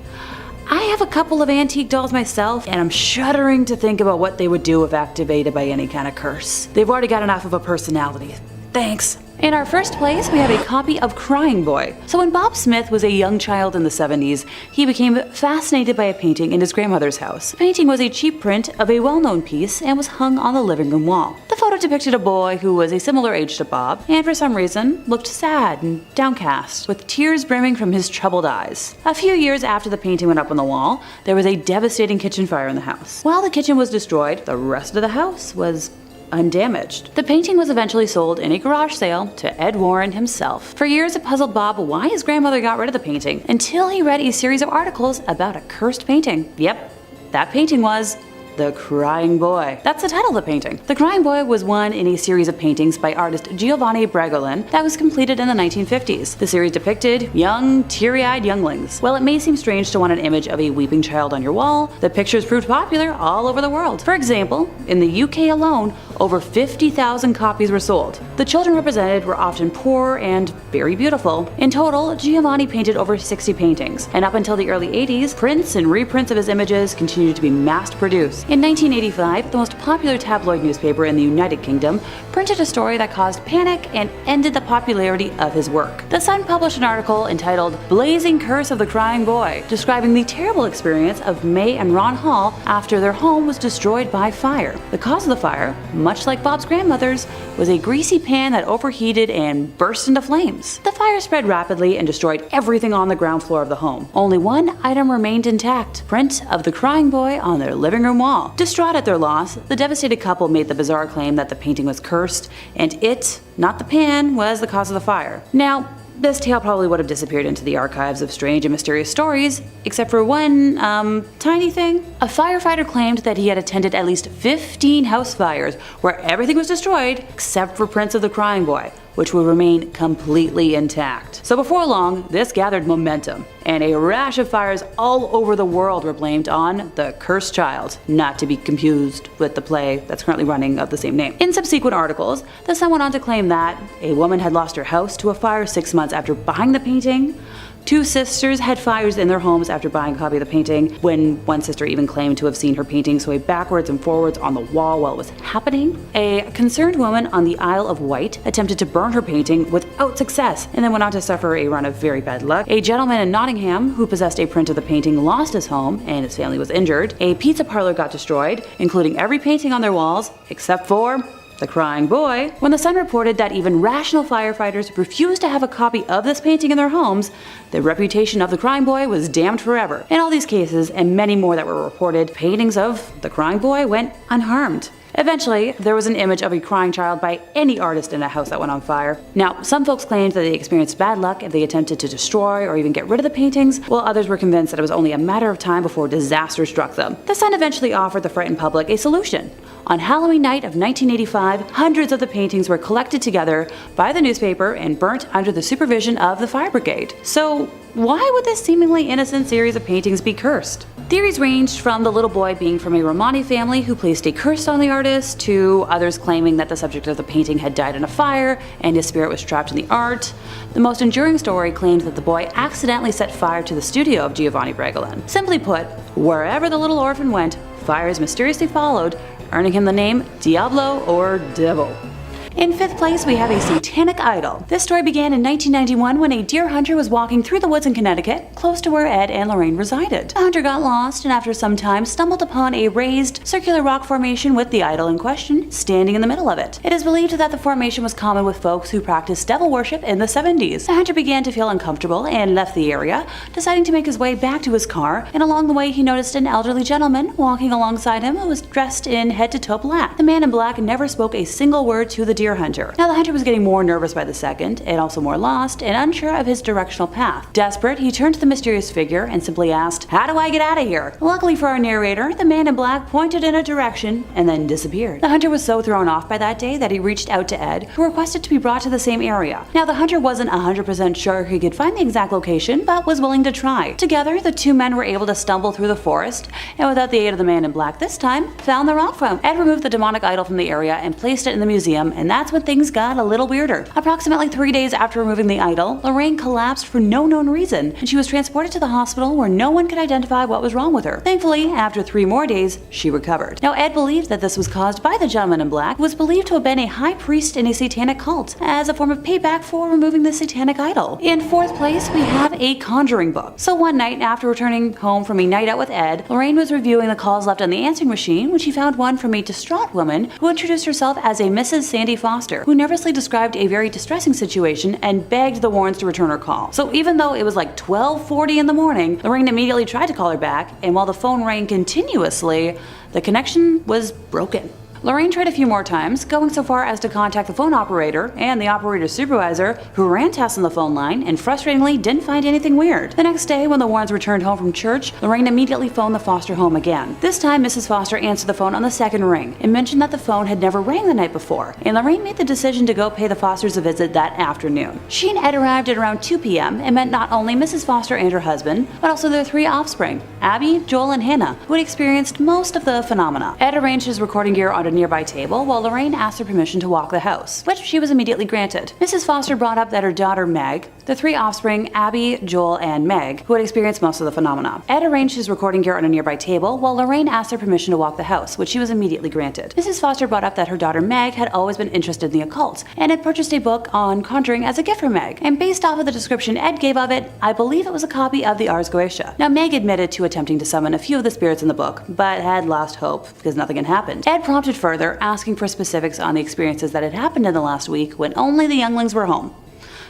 I have a couple of antique dolls myself, and I'm shuddering to think about what they would do if activated by any kind of curse. They've already got enough of a personality. Thanks. In our first place, we have a copy of Crying Boy. So when Bob Smith was a young child in the 70s, he became fascinated by a painting in his grandmother's house. The painting was a cheap print of a well-known piece and was hung on the living room wall. The photo depicted a boy who was a similar age to Bob, and for some reason, looked sad and downcast, with tears brimming from his troubled eyes. A few years after the painting went up on the wall, there was a devastating kitchen fire in the house. While the kitchen was destroyed, the rest of the house was undamaged. The painting was eventually sold in a garage sale to Ed Warren himself. For years it puzzled Bob why his grandmother got rid of the painting, until he read a series of articles about a cursed painting. Yep, that painting was The Crying Boy. That's the title of the painting. The Crying Boy was one in a series of paintings by artist Giovanni Bragolin that was completed in the 1950s. The series depicted young, teary-eyed younglings. While it may seem strange to want an image of a weeping child on your wall, the pictures proved popular all over the world. For example, in the UK alone, over 50,000 copies were sold. The children represented were often poor and very beautiful. In total, Giovanni painted over 60 paintings, and up until the early 80s, prints and reprints of his images continued to be mass-produced. In 1985, the most popular tabloid newspaper in the United Kingdom printed a story that caused panic and ended the popularity of his work. The Sun published an article entitled Blazing Curse of the Crying Boy, describing the terrible experience of May and Ron Hall after their home was destroyed by fire. The cause of the fire, much like Bob's grandmother's, was a greasy pan that overheated and burst into flames. The fire spread rapidly and destroyed everything on the ground floor of the home. Only one item remained intact: print of the Crying Boy on their living room wall. Distraught at their loss, the devastated couple made the bizarre claim that the painting was cursed, and it, not the pan, was the cause of the fire. Now, this tale probably would have disappeared into the archives of strange and mysterious stories, except for one, tiny thing. A firefighter claimed that he had attended at least 15 house fires where everything was destroyed except for prints of the Crying Boy, which would remain completely intact. So before long, this gathered momentum, and a rash of fires all over the world were blamed on the Cursed Child, not to be confused with the play that's currently running of the same name. In subsequent articles, the Sun went on to claim that a woman had lost her house to a fire 6 months after buying the painting. 2 sisters had fires in their homes after buying a copy of the painting, when one sister even claimed to have seen her painting sway backwards and forwards on the wall while it was happening. A concerned woman on the Isle of Wight attempted to burn her painting without success, and then went on to suffer a run of very bad luck. A gentleman in Nottingham who possessed a print of the painting lost his home, and his family was injured. A pizza parlor got destroyed, including every painting on their walls, except for the Crying Boy. When the Sun reported that even rational firefighters refused to have a copy of this painting in their homes, the reputation of the Crying Boy was damned forever. In all these cases, and many more that were reported, paintings of the Crying Boy went unharmed. Eventually, there was an image of a crying child by any artist in a house that went on fire. Now, some folks claimed that they experienced bad luck if they attempted to destroy or even get rid of the paintings, while others were convinced that it was only a matter of time before disaster struck them. The Sun eventually offered the frightened public a solution. On Halloween night of 1985, hundreds of the paintings were collected together by the newspaper and burnt under the supervision of the fire brigade. So, why would this seemingly innocent series of paintings be cursed? Theories ranged from the little boy being from a Romani family who placed a curse on the artist, to others claiming that the subject of the painting had died in a fire and his spirit was trapped in the art. The most enduring story claimed that the boy accidentally set fire to the studio of Giovanni Bregolin. Simply put, wherever the little orphan went, fires mysteriously followed, earning him the name Diablo or Devil. In 5th place, we have a satanic idol. This story began in 1991 when a deer hunter was walking through the woods in Connecticut, close to where Ed and Lorraine resided. The hunter got lost and after some time stumbled upon a raised, circular rock formation with the idol in question standing in the middle of it. It is believed that the formation was common with folks who practiced devil worship in the 70s. The hunter began to feel uncomfortable and left the area, deciding to make his way back to his car, and along the way he noticed an elderly gentleman walking alongside him who was dressed in head-to-toe black. The man in black never spoke a single word to the deer hunter. Now the hunter was getting more nervous by the second, and also more lost and unsure of his directional path. Desperate, he turned to the mysterious figure and simply asked, "How do I get out of here?" Luckily for our narrator, the man in black pointed in a direction and then disappeared. The hunter was so thrown off by that day that he reached out to Ed, who requested to be brought to the same area. Now the hunter wasn't 100% sure he could find the exact location, but was willing to try. Together, the two men were able to stumble through the forest, and without the aid of the man in black this time, found the rock fountain. Ed removed the demonic idol from the area and placed it in the museum, and that's when things got a little weirder. Approximately 3 days after removing the idol, Lorraine collapsed for no known reason, and she was transported to the hospital where no one could identify what was wrong with her. Thankfully, after 3 more days, she recovered. Now Ed believed that this was caused by the gentleman in black, who was believed to have been a high priest in a satanic cult, as a form of payback for removing the satanic idol. In 4th place, we have a conjuring book. So one night, after returning home from a night out with Ed, Lorraine was reviewing the calls left on the answering machine when she found one from a distraught woman who introduced herself as a Mrs. Sandy Foster, who nervously described a very distressing situation and begged the Warrens to return her call. So even though it was like 12:40 in the morning, Lorraine immediately tried to call her back, and while the phone rang continuously, the connection was broken. Lorraine tried a few more times, going so far as to contact the phone operator and the operator's supervisor, who ran tests on the phone line and frustratingly didn't find anything weird. The next day, when the Warrens returned home from church, Lorraine immediately phoned the Foster home again. This time, Mrs. Foster answered the phone on the second ring and mentioned that the phone had never rang the night before, and Lorraine made the decision to go pay the Fosters a visit that afternoon. She and Ed arrived at around 2 p.m. and met not only Mrs. Foster and her husband, but also their 3 offspring, Abby, Joel, and Hannah, who had experienced most of the phenomena. Ed arranged his recording gear on a nearby table while Lorraine asked her permission to walk the house, which she was immediately granted. Mrs. Foster brought up that her daughter Meg, the 3 offspring Abby, Joel, and Meg, who had experienced most of the phenomena. Ed arranged his recording gear on a nearby table while Lorraine asked her permission to walk the house, which she was immediately granted. Mrs. Foster brought up that her daughter Meg had always been interested in the occult and had purchased a book on conjuring as a gift for Meg, and based off of the description Ed gave of it, I believe it was a copy of the Ars Goetia. Now Meg admitted to attempting to summon a few of the spirits in the book, but had lost hope because nothing had happened. Ed prompted further, asking for specifics on the experiences that had happened in the last week when only the younglings were home.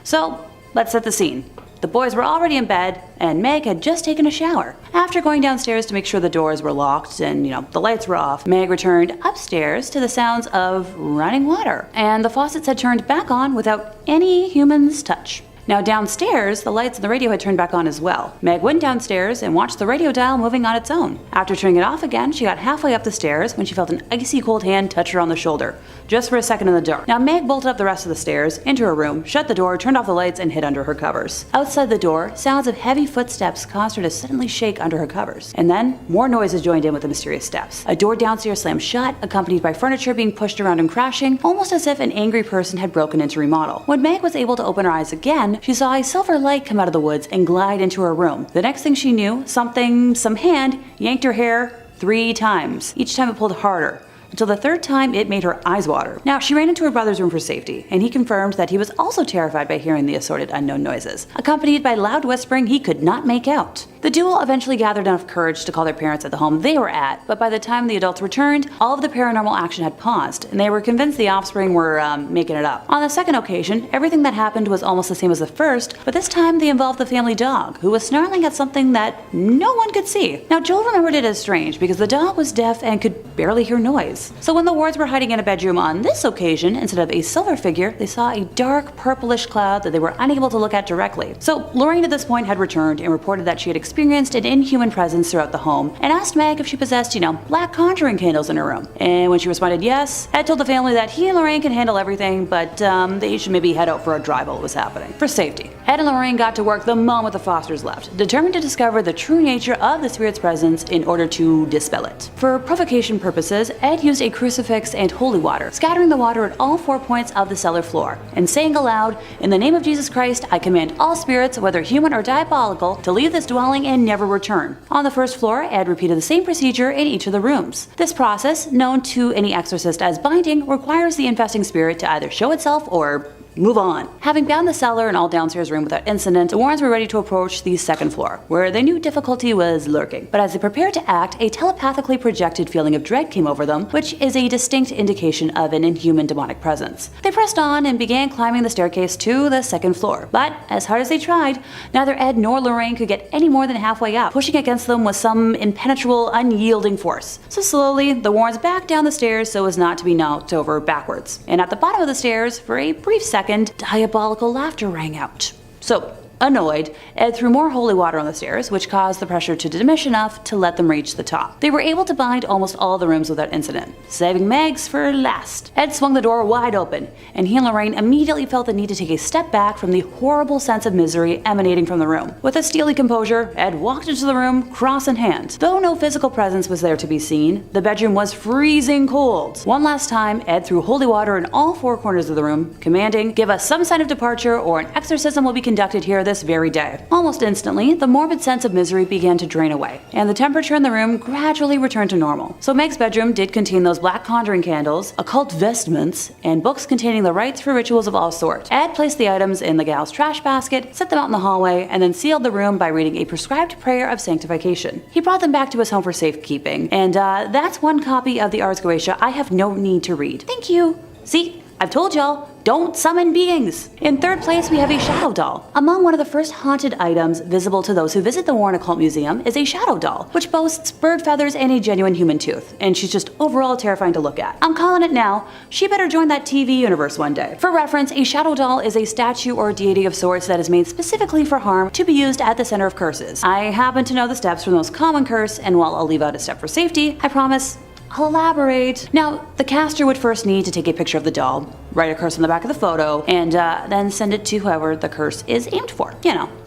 So, let's set the scene. The boys were already in bed, and Meg had just taken a shower. After going downstairs to make sure the doors were locked and, the lights were off, Meg returned upstairs to the sounds of running water, and the faucets had turned back on without any human's touch. Now downstairs, the lights and the radio had turned back on as well. Meg went downstairs and watched the radio dial moving on its own. After turning it off again, she got halfway up the stairs when she felt an icy cold hand touch her on the shoulder, just for a second in the dark. Now Meg bolted up the rest of the stairs, into her room, shut the door, turned off the lights, and hid under her covers. Outside the door, sounds of heavy footsteps caused her to suddenly shake under her covers. And then, more noises joined in with the mysterious steps. A door downstairs slammed shut, accompanied by furniture being pushed around and crashing, almost as if an angry person had broken into remodel. When Meg was able to open her eyes again, she saw a silver light come out of the woods and glide into her room. The next thing she knew, some hand yanked her hair 3 times. Each time it pulled harder, until the 3rd time it made her eyes water. Now, she ran into her brother's room for safety, and he confirmed that he was also terrified by hearing the assorted unknown noises, accompanied by loud whispering he could not make out. The duo eventually gathered enough courage to call their parents at the home they were at, but by the time the adults returned, all of the paranormal action had paused, and they were convinced the offspring were making it up. On the second occasion, everything that happened was almost the same as the first, but this time they involved the family dog, who was snarling at something that no one could see. Now Joel remembered it as strange because the dog was deaf and could barely hear noise. So when the Warrens were hiding in a bedroom on this occasion, instead of a silver figure, they saw a dark purplish cloud that they were unable to look at directly. So Lorraine at this point had returned and reported that she had experienced an inhuman presence throughout the home and asked Meg if she possessed, black conjuring candles in her room. And when she responded yes, Ed told the family that he and Lorraine can handle everything, but they should maybe head out for a drive while it was happening, for safety. Ed and Lorraine got to work the moment the Fosters left, determined to discover the true nature of the spirit's presence in order to dispel it. For provocation purposes, Ed used a crucifix and holy water, scattering the water at all 4 points of the cellar floor, and saying aloud, "In the name of Jesus Christ, I command all spirits, whether human or diabolical, to leave this dwelling and never return." On the first floor, Ed repeated the same procedure in each of the rooms. This process, known to any exorcist as binding, requires the infesting spirit to either show itself or move on. Having bound the cellar and all downstairs room without incident, the Warrens were ready to approach the second floor, where they knew difficulty was lurking. But as they prepared to act, a telepathically projected feeling of dread came over them, which is a distinct indication of an inhuman demonic presence. They pressed on and began climbing the staircase to the second floor. But as hard as they tried, neither Ed nor Lorraine could get any more than halfway up. Pushing against them was some impenetrable, unyielding force. So slowly, the Warrens backed down the stairs so as not to be knocked over backwards. And at the bottom of the stairs, for a brief second, diabolical laughter rang out. So, annoyed, Ed threw more holy water on the stairs, which caused the pressure to diminish enough to let them reach the top. They were able to bind almost all the rooms without incident, saving Meg's for last. Ed swung the door wide open, and he and Lorraine immediately felt the need to take a step back from the horrible sense of misery emanating from the room. With a steely composure, Ed walked into the room, cross in hand. Though no physical presence was there to be seen, the bedroom was freezing cold. One last time, Ed threw holy water in all 4 corners of the room, commanding, "Give us some sign of departure or an exorcism will be conducted here this very day." Almost instantly, the morbid sense of misery began to drain away, and the temperature in the room gradually returned to normal. So Meg's bedroom did contain those black conjuring candles, occult vestments, and books containing the rites for rituals of all sorts. Ed placed the items in the gal's trash basket, set them out in the hallway, and then sealed the room by reading a prescribed prayer of sanctification. He brought them back to his home for safekeeping, and that's one copy of the Ars Goetia I have no need to read. Thank you. See? I've told y'all, don't summon beings! In third place, we have a shadow doll. Among one of the first haunted items visible to those who visit the Warren Occult Museum is a shadow doll, which boasts bird feathers and a genuine human tooth, and she's just overall terrifying to look at. I'm calling it now, she better join that TV universe one day. For reference, a shadow doll is a statue or deity of sorts that is made specifically for harm to be used at the center of curses. I happen to know the steps for the most common curse, and while I'll leave out a step for safety, I promise I'll elaborate. Now, the caster would first need to take a picture of the doll, write a curse on the back of the photo, and then send it to whoever the curse is aimed for.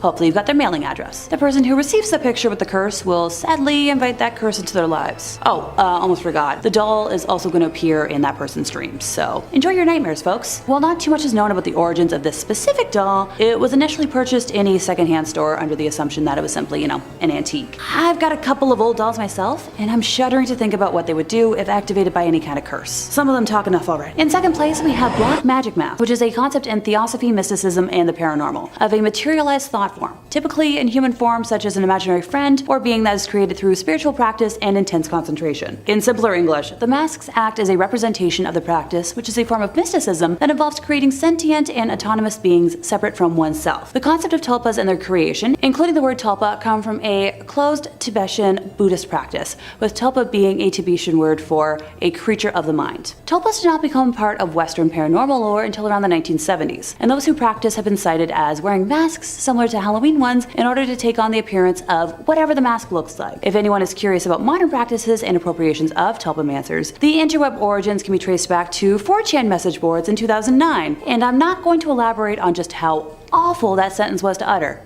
Hopefully you've got their mailing address. The person who receives the picture with the curse will sadly invite that curse into their lives. Oh, almost forgot. The doll is also going to appear in that person's dreams, so enjoy your nightmares, folks. While not too much is known about the origins of this specific doll, it was initially purchased in a secondhand store under the assumption that it was simply, an antique. I've got a couple of old dolls myself, and I'm shuddering to think about what they would do if activated by any kind of curse. Some of them talk enough already. In second place, we have black magic mask, which is a concept in theosophy, mysticism, and the paranormal, of a materialized thought form, typically in human form such as an imaginary friend or being that is created through spiritual practice and intense concentration. In simpler English, the masks act as a representation of the practice, which is a form of mysticism that involves creating sentient and autonomous beings separate from oneself. The concept of tulpas and their creation, including the word tulpa, come from a closed Tibetan Buddhist practice, with tulpa being a Tibetan word for a creature of the mind. Tulpas did not become part of Western paranormal lore until around the 1970s, and those who practice have been cited as wearing masks similar to Halloween ones in order to take on the appearance of whatever the mask looks like. If anyone is curious about modern practices and appropriations of tulpamancers, the interweb origins can be traced back to 4chan message boards in 2009, and I'm not going to elaborate on just how awful that sentence was to utter.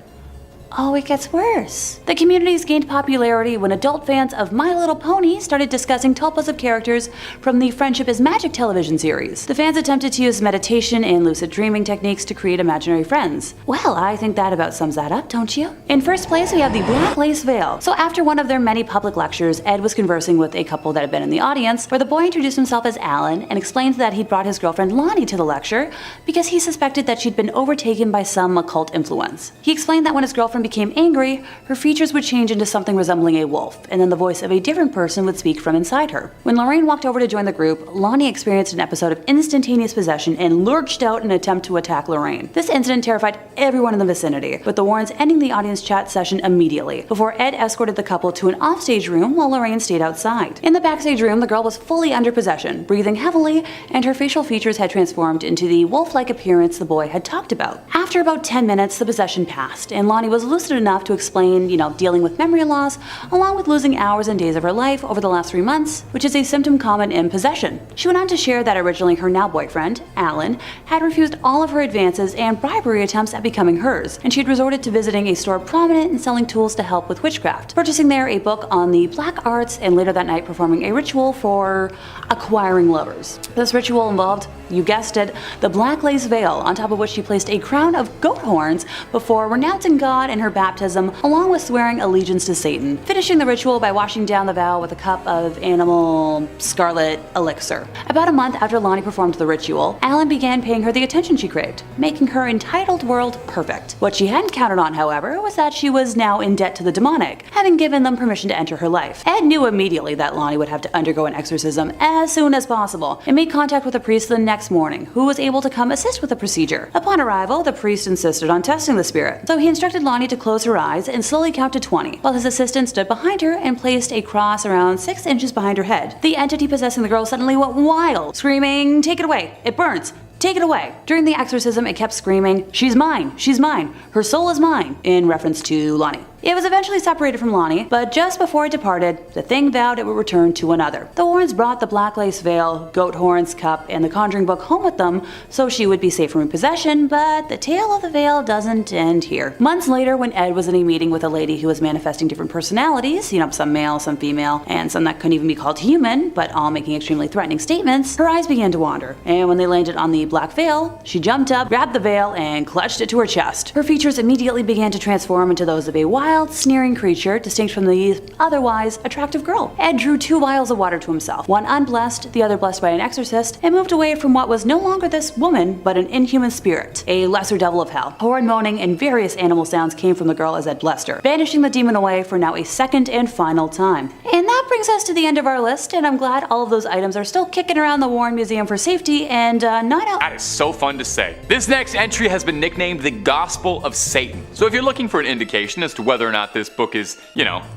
Oh, it gets worse. The communities gained popularity when adult fans of My Little Pony started discussing tulpas of characters from the Friendship is Magic television series. The fans attempted to use meditation and lucid dreaming techniques to create imaginary friends. Well, I think that about sums that up, don't you? In first place, we have the Black Lace Veil. So after one of their many public lectures, Ed was conversing with a couple that had been in the audience, where the boy introduced himself as Alan and explained that he'd brought his girlfriend Lonnie to the lecture because he suspected that she'd been overtaken by some occult influence. He explained that when his girlfriend girlfriend became angry, her features would change into something resembling a wolf, and then the voice of a different person would speak from inside her. When Lorraine walked over to join the group, Lonnie experienced an episode of instantaneous possession and lurched out in an attempt to attack Lorraine. This incident terrified everyone in the vicinity, with the Warrens ending the audience chat session immediately, before Ed escorted the couple to an offstage room while Lorraine stayed outside. In the backstage room, the girl was fully under possession, breathing heavily, and her facial features had transformed into the wolf-like appearance the boy had talked about. After about 10 minutes, the possession passed, and Lonnie was lucid enough to explain, dealing with memory loss, along with losing hours and days of her life over the last 3 months, which is a symptom common in possession. She went on to share that originally her now boyfriend, Alan, had refused all of her advances and bribery attempts at becoming hers, and she had resorted to visiting a store prominent in selling tools to help with witchcraft, purchasing there a book on the black arts, and later that night performing a ritual for acquiring lovers. This ritual involved, you guessed it, the black lace veil, on top of which she placed a crown of goat horns before renouncing God in her baptism, along with swearing allegiance to Satan, finishing the ritual by washing down the vow with a cup of animal scarlet elixir. About a month after Lonnie performed the ritual, Alan began paying her the attention she craved, making her entitled world perfect. What she hadn't counted on, however, was that she was now in debt to the demonic, having given them permission to enter her life. Ed knew immediately that Lonnie would have to undergo an exorcism as soon as possible, and made contact with a priest the next morning, who was able to come assist with the procedure. Upon arrival, the priest insisted on testing the spirit, so he instructed Lonnie to close her eyes and slowly count to 20, while his assistant stood behind her and placed a cross around 6 inches behind her head. The entity possessing the girl suddenly went wild, screaming, "Take it away! It burns! Take it away!" During the exorcism, it kept screaming, "She's mine! She's mine! Her soul is mine!" in reference to Lonnie. It was eventually separated from Lonnie, but just before it departed, the thing vowed it would return to another. The Warrens brought the black lace veil, goat horns, cup, and the conjuring book home with them so she would be safe from repossession, but the tale of the veil doesn't end here. Months later, when Ed was in a meeting with a lady who was manifesting different personalities, some male, some female, and some that couldn't even be called human, but all making extremely threatening statements, her eyes began to wander, and when they landed on the black veil, she jumped up, grabbed the veil, and clutched it to her chest. Her features immediately began to transform into those of a wild, sneering creature, distinct from the otherwise attractive girl. Ed drew 2 vials of water to himself, one unblessed, the other blessed by an exorcist, and moved away from what was no longer this woman, but an inhuman spirit, a lesser devil of hell. Horrid moaning and various animal sounds came from the girl as Ed blessed her, banishing the demon away for now a second and final time. And that brings us to the end of our list, and I'm glad all of those items are still kicking around the Warren Museum for safety and not out. That is so fun to say. This next entry has been nicknamed the Gospel of Satan. So if you're looking for an indication as to whether or not this book is,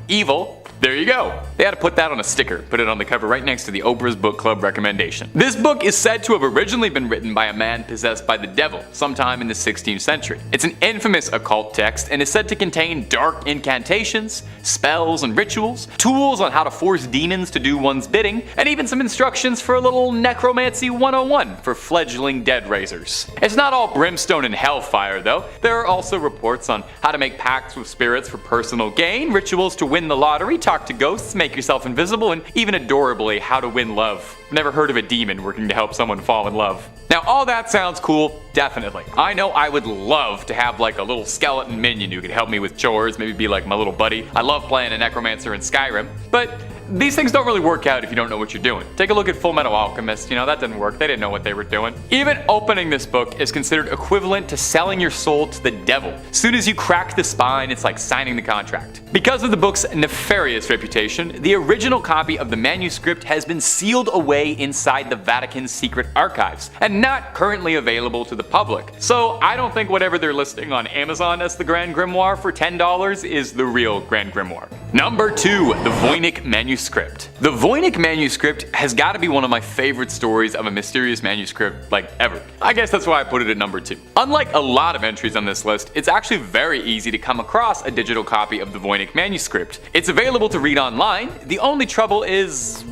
evil, there you go. They had to put that on a sticker, put it on the cover right next to the Oprah's Book Club recommendation. This book is said to have originally been written by a man possessed by the devil sometime in the 16th century. It's an infamous occult text and is said to contain dark incantations, spells and rituals, tools on how to force demons to do one's bidding, and even some instructions for a little necromancy 101 for fledgling dead raisers. It's not all brimstone and hellfire though. There are also reports on how to make pacts with spirits for personal gain, rituals to win the lottery, talk to ghosts, make yourself invisible, and even adorably, how to win love. Never heard of a demon working to help someone fall in love. Now all that sounds cool, definitely. I know I would love to have like a little skeleton minion who could help me with chores, maybe be like my little buddy. I love playing a necromancer in Skyrim, but these things don't really work out if you don't know what you're doing. Take a look at Full Metal Alchemist, that didn't work, they didn't know what they were doing. Even opening this book is considered equivalent to selling your soul to the devil. Soon as you crack the spine, it's like signing the contract. Because of the book's nefarious reputation, the original copy of the manuscript has been sealed away inside the Vatican's secret archives, and not currently available to the public. So I don't think whatever they're listing on Amazon as the Grand Grimoire for $10 is the real Grand Grimoire. Number 2, the Voynich manuscript. The Voynich manuscript has got to be one of my favorite stories of a mysterious manuscript ever. I guess that's why I put it at number 2. Unlike a lot of entries on this list, it's actually very easy to come across a digital copy of the Voynich manuscript. It's available to read online. The only trouble is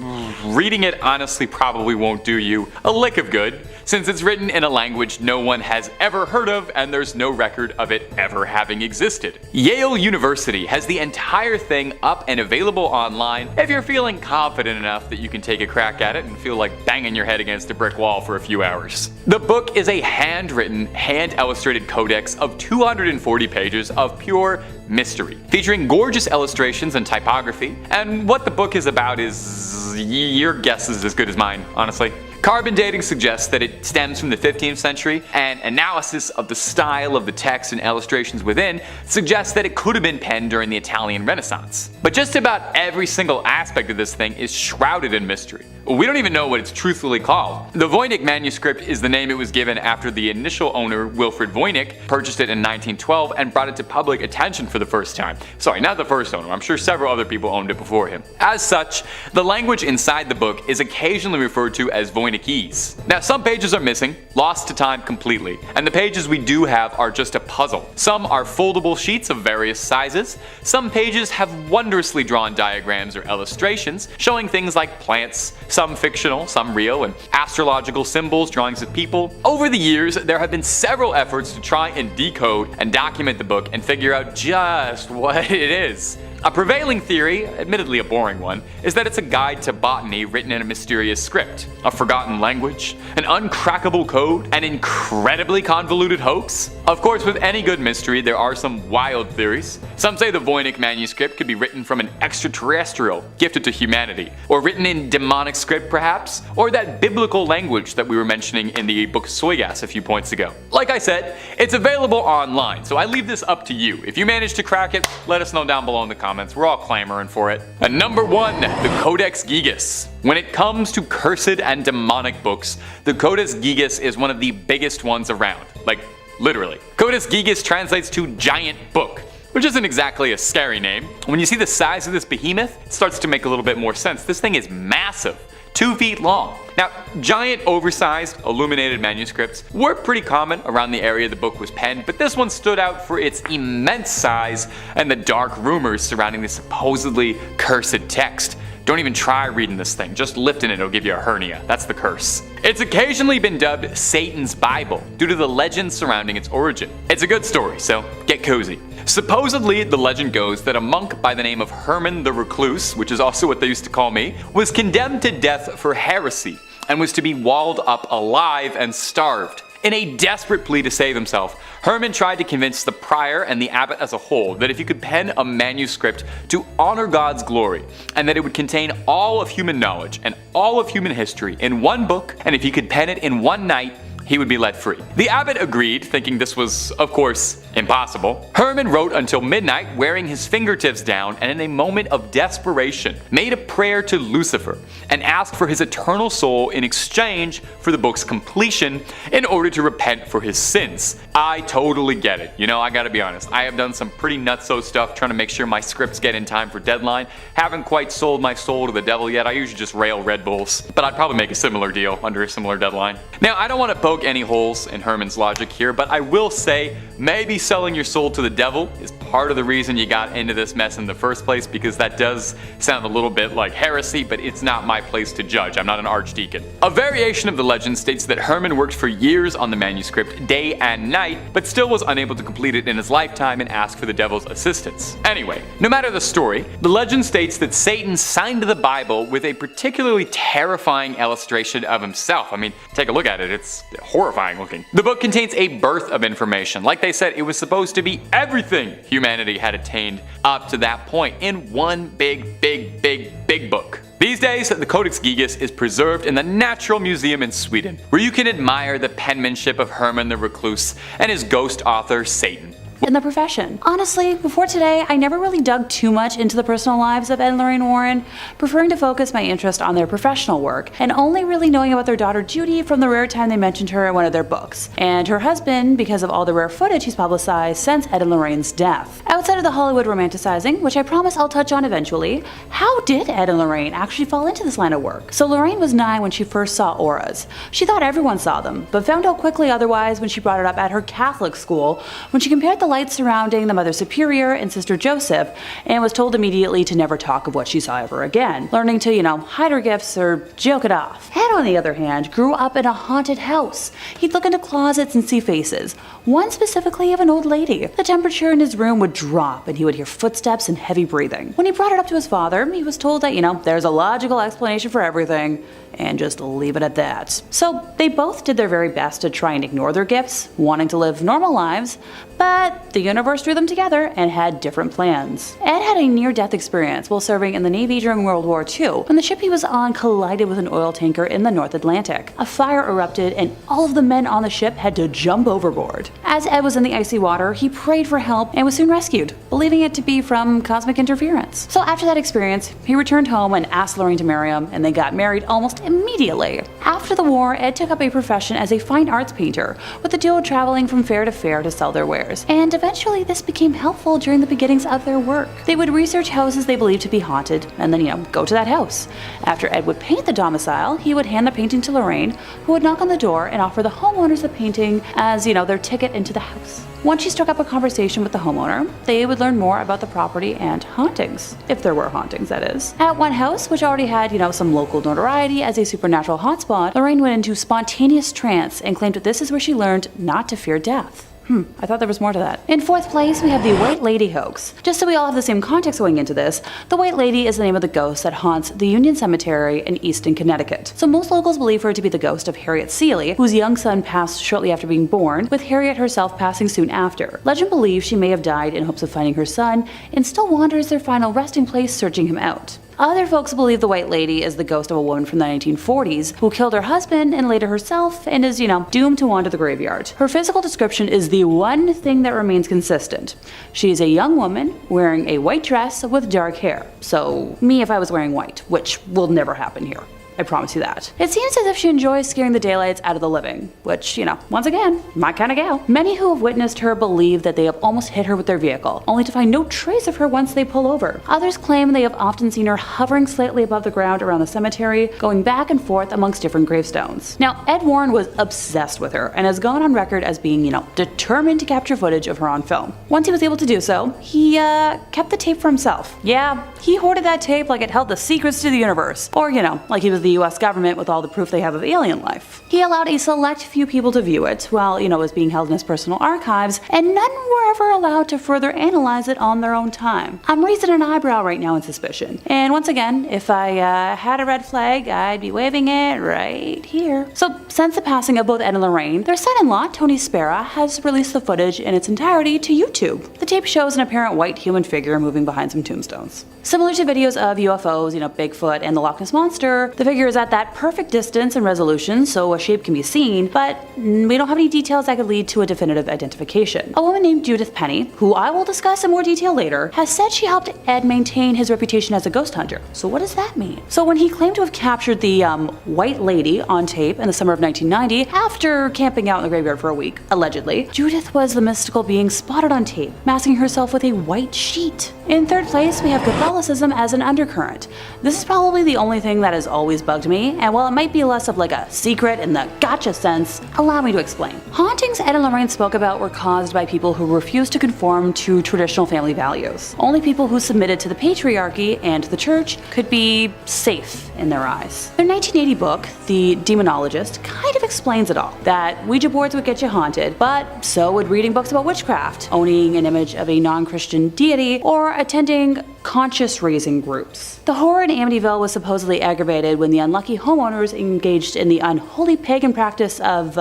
reading it honestly probably won't do you a lick of good, since it's written in a language no one has ever heard of and there's no record of it ever having existed. Yale University has the entire thing up and available online if you're feeling confident enough that you can take a crack at it and feel like banging your head against a brick wall for a few hours. The book is a handwritten, hand-illustrated codex of 240 pages of pure mystery, featuring gorgeous illustrations and typography, and what the book is about is your guess is as good as mine, honestly. Carbon dating suggests that it stems from the 15th century, and analysis of the style of the text and illustrations within suggests that it could have been penned during the Italian Renaissance. But just about every single aspect of this thing is shrouded in mystery. We don't even know what it's truthfully called. The Voynich manuscript is the name it was given after the initial owner, Wilfrid Voynich, purchased it in 1912 and brought it to public attention for the first time. Sorry, not the first owner, I'm sure several other people owned it before him. As such, the language inside the book is occasionally referred to as Voynichese. Now, some pages are missing, lost to time completely, and the pages we do have are just a puzzle. Some are foldable sheets of various sizes, some pages have wondrously drawn diagrams or illustrations showing things like plants, some fictional, some real, and astrological symbols, drawings of people. Over the years, there have been several efforts to try and decode and document the book and figure out just what it is. A prevailing theory, admittedly a boring one, is that it's a guide to botany written in a mysterious script, a forgotten language, an uncrackable code, an incredibly convoluted hoax. Of course, with any good mystery, there are some wild theories. Some say the Voynich manuscript could be written from an extraterrestrial gifted to humanity, or written in demonic script perhaps, or that biblical language that we were mentioning in the book Gigas a few points ago. Like I said, it's available online, so I leave this up to you. If you manage to crack it, let us know down below in the comments. We're all clamoring for it. And number 1, the Codex Gigas. When it comes to cursed and demonic books, the Codex Gigas is one of the biggest ones around. Like, literally. Codex Gigas translates to giant book, which isn't exactly a scary name. When you see the size of this behemoth, it starts to make a little bit more sense. This thing is massive. 2 feet long. Now, giant oversized illuminated manuscripts were pretty common around the area the book was penned, but this one stood out for its immense size and the dark rumors surrounding the supposedly cursed text. Don't even try reading this thing, just lifting it'll give you a hernia. That's the curse. It's occasionally been dubbed Satan's Bible due to the legend surrounding its origin. It's a good story, so get cozy. Supposedly, the legend goes that a monk by the name of Herman the Recluse, which is also what they used to call me, was condemned to death for heresy and was to be walled up alive and starved. In a desperate plea to save himself, Herman tried to convince the prior and the abbot as a whole that if he could pen a manuscript to honor God's glory, and that it would contain all of human knowledge and all of human history in one book, and if he could pen it in one night, he would be let free. The abbot agreed, thinking this was, of course, impossible. Herman wrote until midnight, wearing his fingertips down, and in a moment of desperation, made a prayer to Lucifer and asked for his eternal soul in exchange for the book's completion in order to repent for his sins. I totally get it. You know, I gotta be honest, I have done some pretty nutso stuff trying to make sure my scripts get in time for deadline. Haven't quite sold my soul to the devil yet. I usually just rail Red Bulls, but I'd probably make a similar deal under a similar deadline. Now, I don't want to poke any holes in Herman's logic here, but I will say maybe selling your soul to the devil is part of the reason you got into this mess in the first place, because that does sound a little bit like heresy, but it's not my place to judge. I'm not an archdeacon. A variation of the legend states that Herman worked for years on the manuscript, day and night, but still was unable to complete it in his lifetime and asked for the devil's assistance. Anyway, no matter the story, the legend states that Satan signed the Bible with a particularly terrifying illustration of himself. I mean, take a look at it, it's horrifying looking. The book contains a birth of information. Like they said, it was supposed to be everything humanity had attained up to that point in one big book. These days, the Codex Gigas is preserved in the Natural Museum in Sweden, where you can admire the penmanship of Herman the Recluse and his ghost author Satan. In the profession. Honestly, before today, I never really dug too much into the personal lives of Ed and Lorraine Warren, preferring to focus my interest on their professional work, and only really knowing about their daughter Judy from the rare time they mentioned her in one of their books, and her husband because of all the rare footage he's publicized since Ed and Lorraine's death. Outside of the Hollywood romanticizing, which I promise I'll touch on eventually, how did Ed and Lorraine actually fall into this line of work? So Lorraine was 9 when she first saw auras. She thought everyone saw them, but found out quickly otherwise when she brought it up at her Catholic school, when she compared the lights surrounding the Mother Superior and Sister Joseph, and was told immediately to never talk of what she saw ever again, learning to, hide her gifts or joke it off. Ed, on the other hand, grew up in a haunted house. He'd look into closets and see faces, one specifically of an old lady. The temperature in his room would drop and he would hear footsteps and heavy breathing. When he brought it up to his father, he was told that, there's a logical explanation for everything, and just leave it at that. So they both did their very best to try and ignore their gifts, wanting to live normal lives, but the universe drew them together and had different plans. Ed had a near-death experience while serving in the Navy during World War II when the ship he was on collided with an oil tanker in the North Atlantic. A fire erupted and all of the men on the ship had to jump overboard. As Ed was in the icy water, he prayed for help and was soon rescued, believing it to be from cosmic interference. So after that experience, he returned home and asked Lorraine to marry him, and they got married almost immediately. After the war, Ed took up a profession as a fine arts painter, with the duo traveling from fair to fair to sell their wares, and eventually this became helpful during the beginnings of their work. They would research houses they believed to be haunted, and then, go to that house. After Ed would paint the domicile, he would hand the painting to Lorraine, who would knock on the door and offer the homeowners the painting as, their ticket into the house. Once she struck up a conversation with the homeowner, they would learn more about the property and hauntings, if there were hauntings, that is. At one house, which already had, some local notoriety as a supernatural hotspot, Lorraine went into spontaneous trance and claimed that this is where she learned not to fear death. I thought there was more to that. In fourth place, we have the White Lady hoax. Just so we all have the same context going into this, the White Lady is the name of the ghost that haunts the Union Cemetery in Easton, Connecticut. So most locals believe her to be the ghost of Harriet Seeley, whose young son passed shortly after being born, with Harriet herself passing soon after. Legend believes she may have died in hopes of finding her son, and still wanders their final resting place searching him out. Other folks believe the White Lady is the ghost of a woman from the 1940s who killed her husband and later herself and is, doomed to wander the graveyard. Her physical description is the one thing that remains consistent. She is a young woman wearing a white dress with dark hair. So, me if I was wearing white, which will never happen here. I promise you that. It seems as if she enjoys scaring the daylights out of the living, which, once again, my kind of gal. Many who have witnessed her believe that they have almost hit her with their vehicle, only to find no trace of her once they pull over. Others claim they have often seen her hovering slightly above the ground around the cemetery, going back and forth amongst different gravestones. Now, Ed Warren was obsessed with her and has gone on record as being, determined to capture footage of her on film. Once he was able to do so, he kept the tape for himself. Yeah, he hoarded that tape like it held the secrets to the universe, or, like he was the US government with all the proof they have of alien life. He allowed a select few people to view it while, it was being held in his personal archives, and none were ever allowed to further analyze it on their own time. I'm raising an eyebrow right now in suspicion. And once again, if I had a red flag, I'd be waving it right here. So, since the passing of both Ed and Lorraine, their son-in-law, Tony Spera, has released the footage in its entirety to YouTube. The tape shows an apparent white human figure moving behind some tombstones. Similar to videos of UFOs, Bigfoot and the Loch Ness Monster, the figure is at that perfect distance and resolution so a shape can be seen, but we don't have any details that could lead to a definitive identification. A woman named Judith Penny, who I will discuss in more detail later, has said she helped Ed maintain his reputation as a ghost hunter. So what does that mean? So when he claimed to have captured the White Lady on tape in the summer of 1990, after camping out in the graveyard for a week, allegedly, Judith was the mystical being spotted on tape, masking herself with a white sheet. In third place, we have Catholicism as an undercurrent. This is probably the only thing that has always bugged me, and while it might be less of like a secret in the gotcha sense, allow me to explain. Hauntings Ed and Lorraine spoke about were caused by people who refused to conform to traditional family values. Only people who submitted to the patriarchy and the church could be safe in their eyes. Their 1980 book, The Demonologist, kind of explains it all. That Ouija boards would get you haunted, but so would reading books about witchcraft, owning an image of a non-Christian deity, or attending conscious raising groups. The horror in Amityville was supposedly aggravated when the unlucky homeowners engaged in the unholy pagan practice of,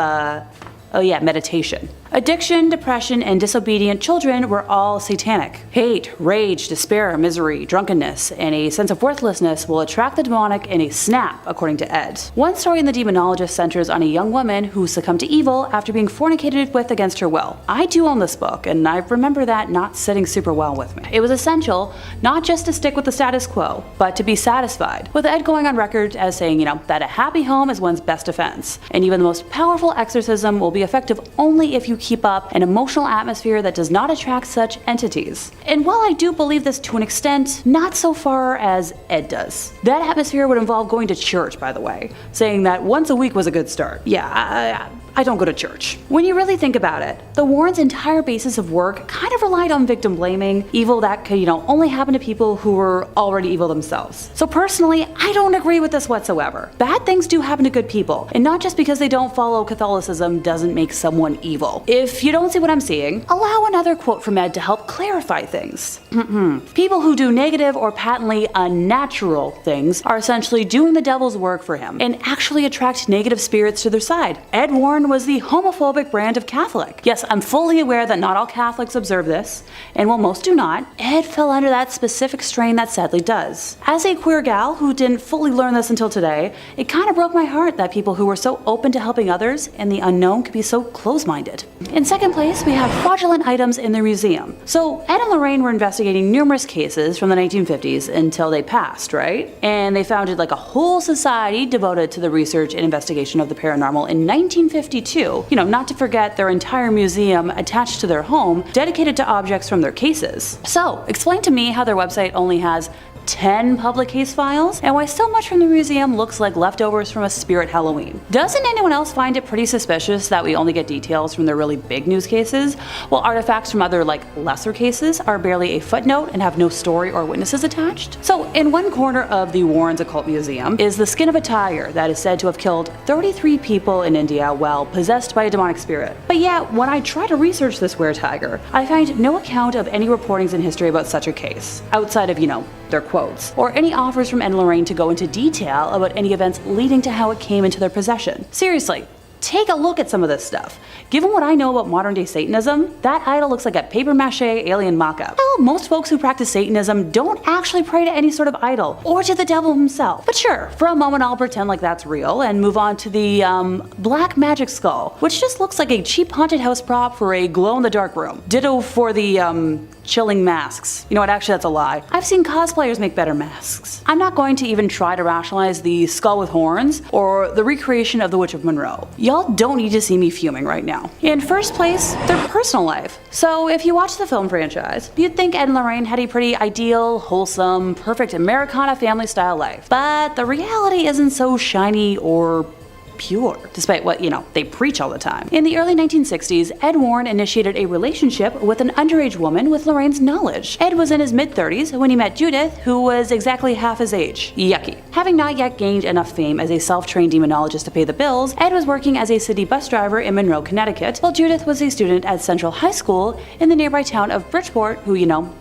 meditation. Addiction, depression, and disobedient children were all satanic. Hate, rage, despair, misery, drunkenness, and a sense of worthlessness will attract the demonic in a snap, according to Ed. One story in The Demonologist centers on a young woman who succumbed to evil after being fornicated with against her will. I do own this book, and I remember that not sitting super well with me. It was essential not just to stick with the status quo, but to be satisfied, with Ed going on record as saying, that a happy home is one's best defense, and even the most powerful exorcism will be effective only if you keep up an emotional atmosphere that does not attract such entities. And while I do believe this to an extent, not so far as Ed does. That atmosphere would involve going to church, by the way, saying that once a week was a good start. Yeah, I don't go to church. When you really think about it, the Warrens' entire basis of work kind of relied on victim blaming, evil that could, only happen to people who were already evil themselves. So personally, I don't agree with this whatsoever. Bad things do happen to good people, and not just because they don't follow Catholicism doesn't make someone evil. If you don't see what I'm seeing, allow another quote from Ed to help clarify things. People who do negative or patently unnatural things are essentially doing the devil's work for him and actually attract negative spirits to their side. Ed Warren was the homophobic brand of Catholic. Yes, I'm fully aware that not all Catholics observe this, and while most do not, Ed fell under that specific strain that sadly does. As a queer gal who didn't fully learn this until today, it kind of broke my heart that people who were so open to helping others and the unknown could be so close-minded. In second place, we have fraudulent items in their museum. So Ed and Lorraine were investigating numerous cases from the 1950s until they passed, right? And they founded like a whole society devoted to the research and investigation of the paranormal in 1952. Not to forget their entire museum attached to their home dedicated to objects from their cases. So, explain to me how their website only has 10 public case files, and why so much from the museum looks like leftovers from a spirit Halloween. Doesn't anyone else find it pretty suspicious that we only get details from the really big news cases, while artifacts from other lesser cases are barely a footnote and have no story or witnesses attached? So in one corner of the Warren Occult Museum is the skin of a tiger that is said to have killed 33 people in India while possessed by a demonic spirit. But yet, when I try to research this were-tiger, I find no account of any reportings in history about such a case, outside of, their quotes, or any offers from Ed and Lorraine to go into detail about any events leading to how it came into their possession. Seriously, take a look at some of this stuff. Given what I know about modern day Satanism, that idol looks like a papier-mâché alien mock-up. Well, most folks who practice Satanism don't actually pray to any sort of idol, or to the devil himself. But sure, for a moment I'll pretend like that's real and move on to the, black magic skull, which just looks like a cheap haunted house prop for a glow-in-the-dark room. Ditto for the, chilling masks. You know what, actually that's a lie. I've seen cosplayers make better masks. I'm not going to even try to rationalize the skull with horns or the recreation of the Witch of Monroe. Y'all don't need to see me fuming right now. In first place, their personal life. So if you watch the film franchise, you'd think Ed and Lorraine had a pretty ideal, wholesome, perfect Americana family style life. But the reality isn't so shiny or pure, despite what, they preach all the time. In the early 1960s, Ed Warren initiated a relationship with an underage woman with Lorraine's knowledge. Ed was in his mid-30s when he met Judith, who was exactly half his age. Yucky. Having not yet gained enough fame as a self-trained demonologist to pay the bills, Ed was working as a city bus driver in Monroe, Connecticut, while Judith was a student at Central High School in the nearby town of Bridgeport, who,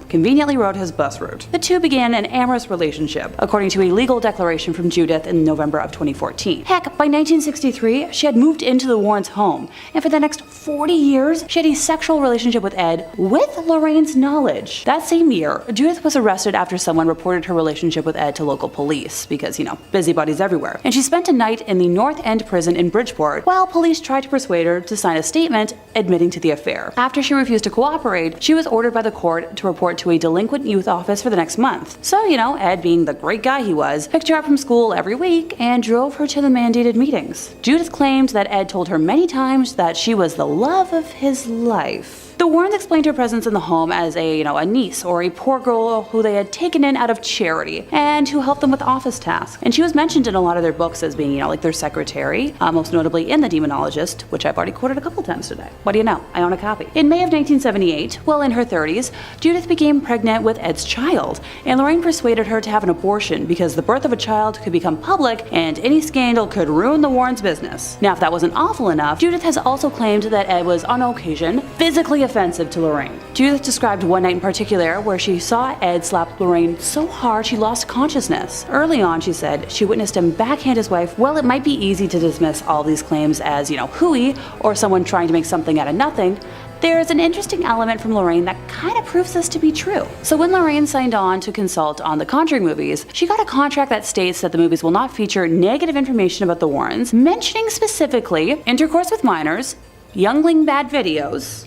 conveniently rode his bus route. The two began an amorous relationship, according to a legal declaration from Judith in November of 2014. Heck, by 1963, she had moved into the Warrens' home, and for the next 40 years, she had a sexual relationship with Ed with Lorraine's knowledge. That same year, Judith was arrested after someone reported her relationship with Ed to local police, because, busybodies everywhere. And she spent a night in the North End prison in Bridgeport, while police tried to persuade her to sign a statement admitting to the affair. After she refused to cooperate, she was ordered by the court to report to a delinquent youth office for the next month. So, Ed, being the great guy he was, picked her up from school every week and drove her to the mandated meetings. Judith claimed that Ed told her many times that she was the love of his life. The Warrens explained her presence in the home as a niece or a poor girl who they had taken in out of charity and who helped them with office tasks. And she was mentioned in a lot of their books as being, their secretary, most notably in The Demonologist, which I've already quoted a couple times today. What do you know? I own a copy. In May of 1978, while in her 30s, Judith became pregnant with Ed's child, and Lorraine persuaded her to have an abortion because the birth of a child could become public and any scandal could ruin the Warrens' business. Now, if that wasn't awful enough, Judith has also claimed that Ed was, on occasion, physically offensive to Lorraine. Judith described one night in particular where she saw Ed slap Lorraine so hard she lost consciousness. Early on, she said, she witnessed him backhand his wife. While it might be easy to dismiss all these claims as, hooey, or someone trying to make something out of nothing, there's an interesting element from Lorraine that kind of proves this to be true. So when Lorraine signed on to consult on the Conjuring movies, she got a contract that states that the movies will not feature negative information about the Warrens, mentioning specifically intercourse with minors, youngling bad videos,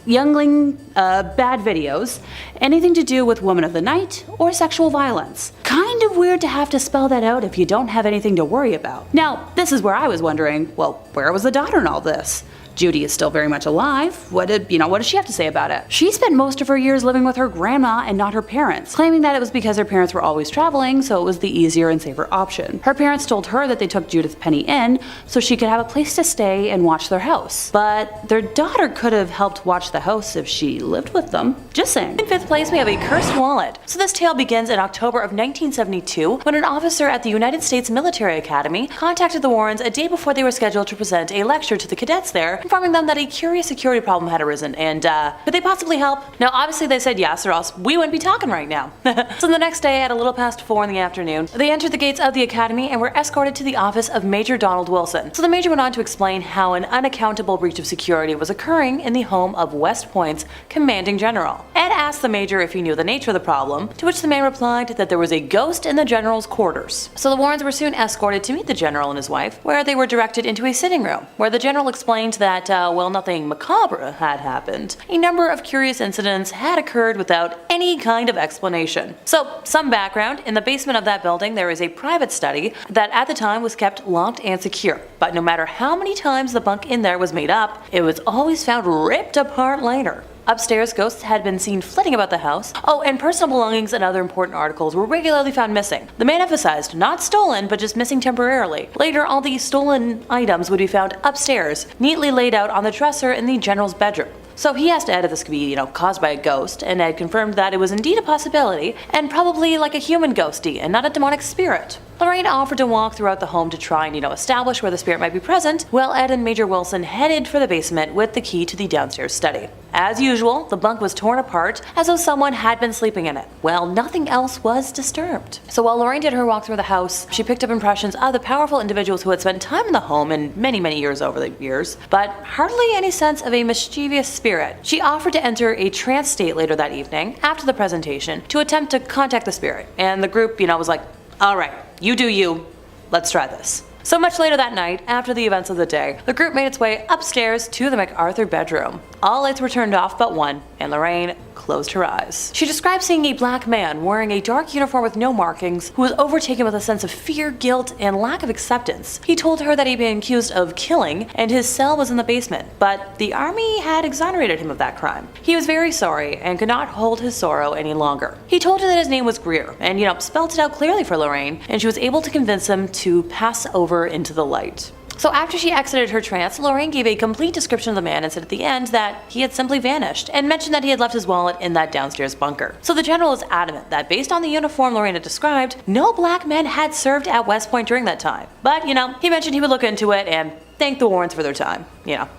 anything to do with women of the night, or sexual violence. Kind of weird to have to spell that out if you don't have anything to worry about. Now, this is where I was wondering, well, where was the daughter in all this? Judy is still very much alive. What does she have to say about it? She spent most of her years living with her grandma and not her parents, claiming that it was because her parents were always traveling, so it was the easier and safer option. Her parents told her that they took Judith Penny in so she could have a place to stay and watch their house. But their daughter could have helped watch the house if she lived with them. Just saying. In 5th place, we have a cursed wallet. So this tale begins in October of 1972 when an officer at the United States Military Academy contacted the Warrens a day before they were scheduled to present a lecture to the cadets there, informing them that a curious security problem had arisen and could they possibly help? Now obviously they said yes, or else we wouldn't be talking right now. So the next day at a little past 4 in the afternoon, they entered the gates of the academy and were escorted to the office of Major Donald Wilson. So the major went on to explain how an unaccountable breach of security was occurring in the home of West Point's commanding general. Ed asked the major if he knew the nature of the problem, to which the man replied that there was a ghost in the general's quarters. So the Warrens were soon escorted to meet the general and his wife, where they were directed into a sitting room, where the general explained that, well, nothing macabre had happened. A number of curious incidents had occurred without any kind of explanation. So, some background, in the basement of that building there is a private study that at the time was kept locked and secure, but no matter how many times the bunk in there was made up, it was always found ripped apart later. Upstairs, ghosts had been seen flitting about the house. Oh, and personal belongings and other important articles were regularly found missing. The man emphasized not stolen, but just missing temporarily. Later, all these stolen items would be found upstairs, neatly laid out on the dresser in the general's bedroom. So he asked Ed if this could be, caused by a ghost, and Ed confirmed that it was indeed a possibility, and probably like a human ghosty and not a demonic spirit. Lorraine offered to walk throughout the home to try and, establish where the spirit might be present, while Ed and Major Wilson headed for the basement with the key to the downstairs study. As usual, the bunk was torn apart as though someone had been sleeping in it, while nothing else was disturbed. So while Lorraine did her walk through the house, she picked up impressions of the powerful individuals who had spent time in the home in many years over the years, but hardly any sense of a mischievous spirit. She offered to enter a trance state later that evening, after the presentation, to attempt to contact the spirit, and the group, was like, alright, you do you, let's try this. So much later that night, after the events of the day, the group made its way upstairs to the MacArthur bedroom. All lights were turned off but one, and Lorraine closed her eyes. She described seeing a black man wearing a dark uniform with no markings who was overtaken with a sense of fear, guilt, and lack of acceptance. He told her that he'd been accused of killing and his cell was in the basement, but the army had exonerated him of that crime. He was very sorry and could not hold his sorrow any longer. He told her that his name was Greer and, spelled it out clearly for Lorraine, and she was able to convince him to pass over into the light. So after she exited her trance, Lorraine gave a complete description of the man and said at the end that he had simply vanished, and mentioned that he had left his wallet in that downstairs bunker. So the general is adamant that based on the uniform Lorraine had described, no black men had served at West Point during that time. But, he mentioned he would look into it and thank the Warrens for their time.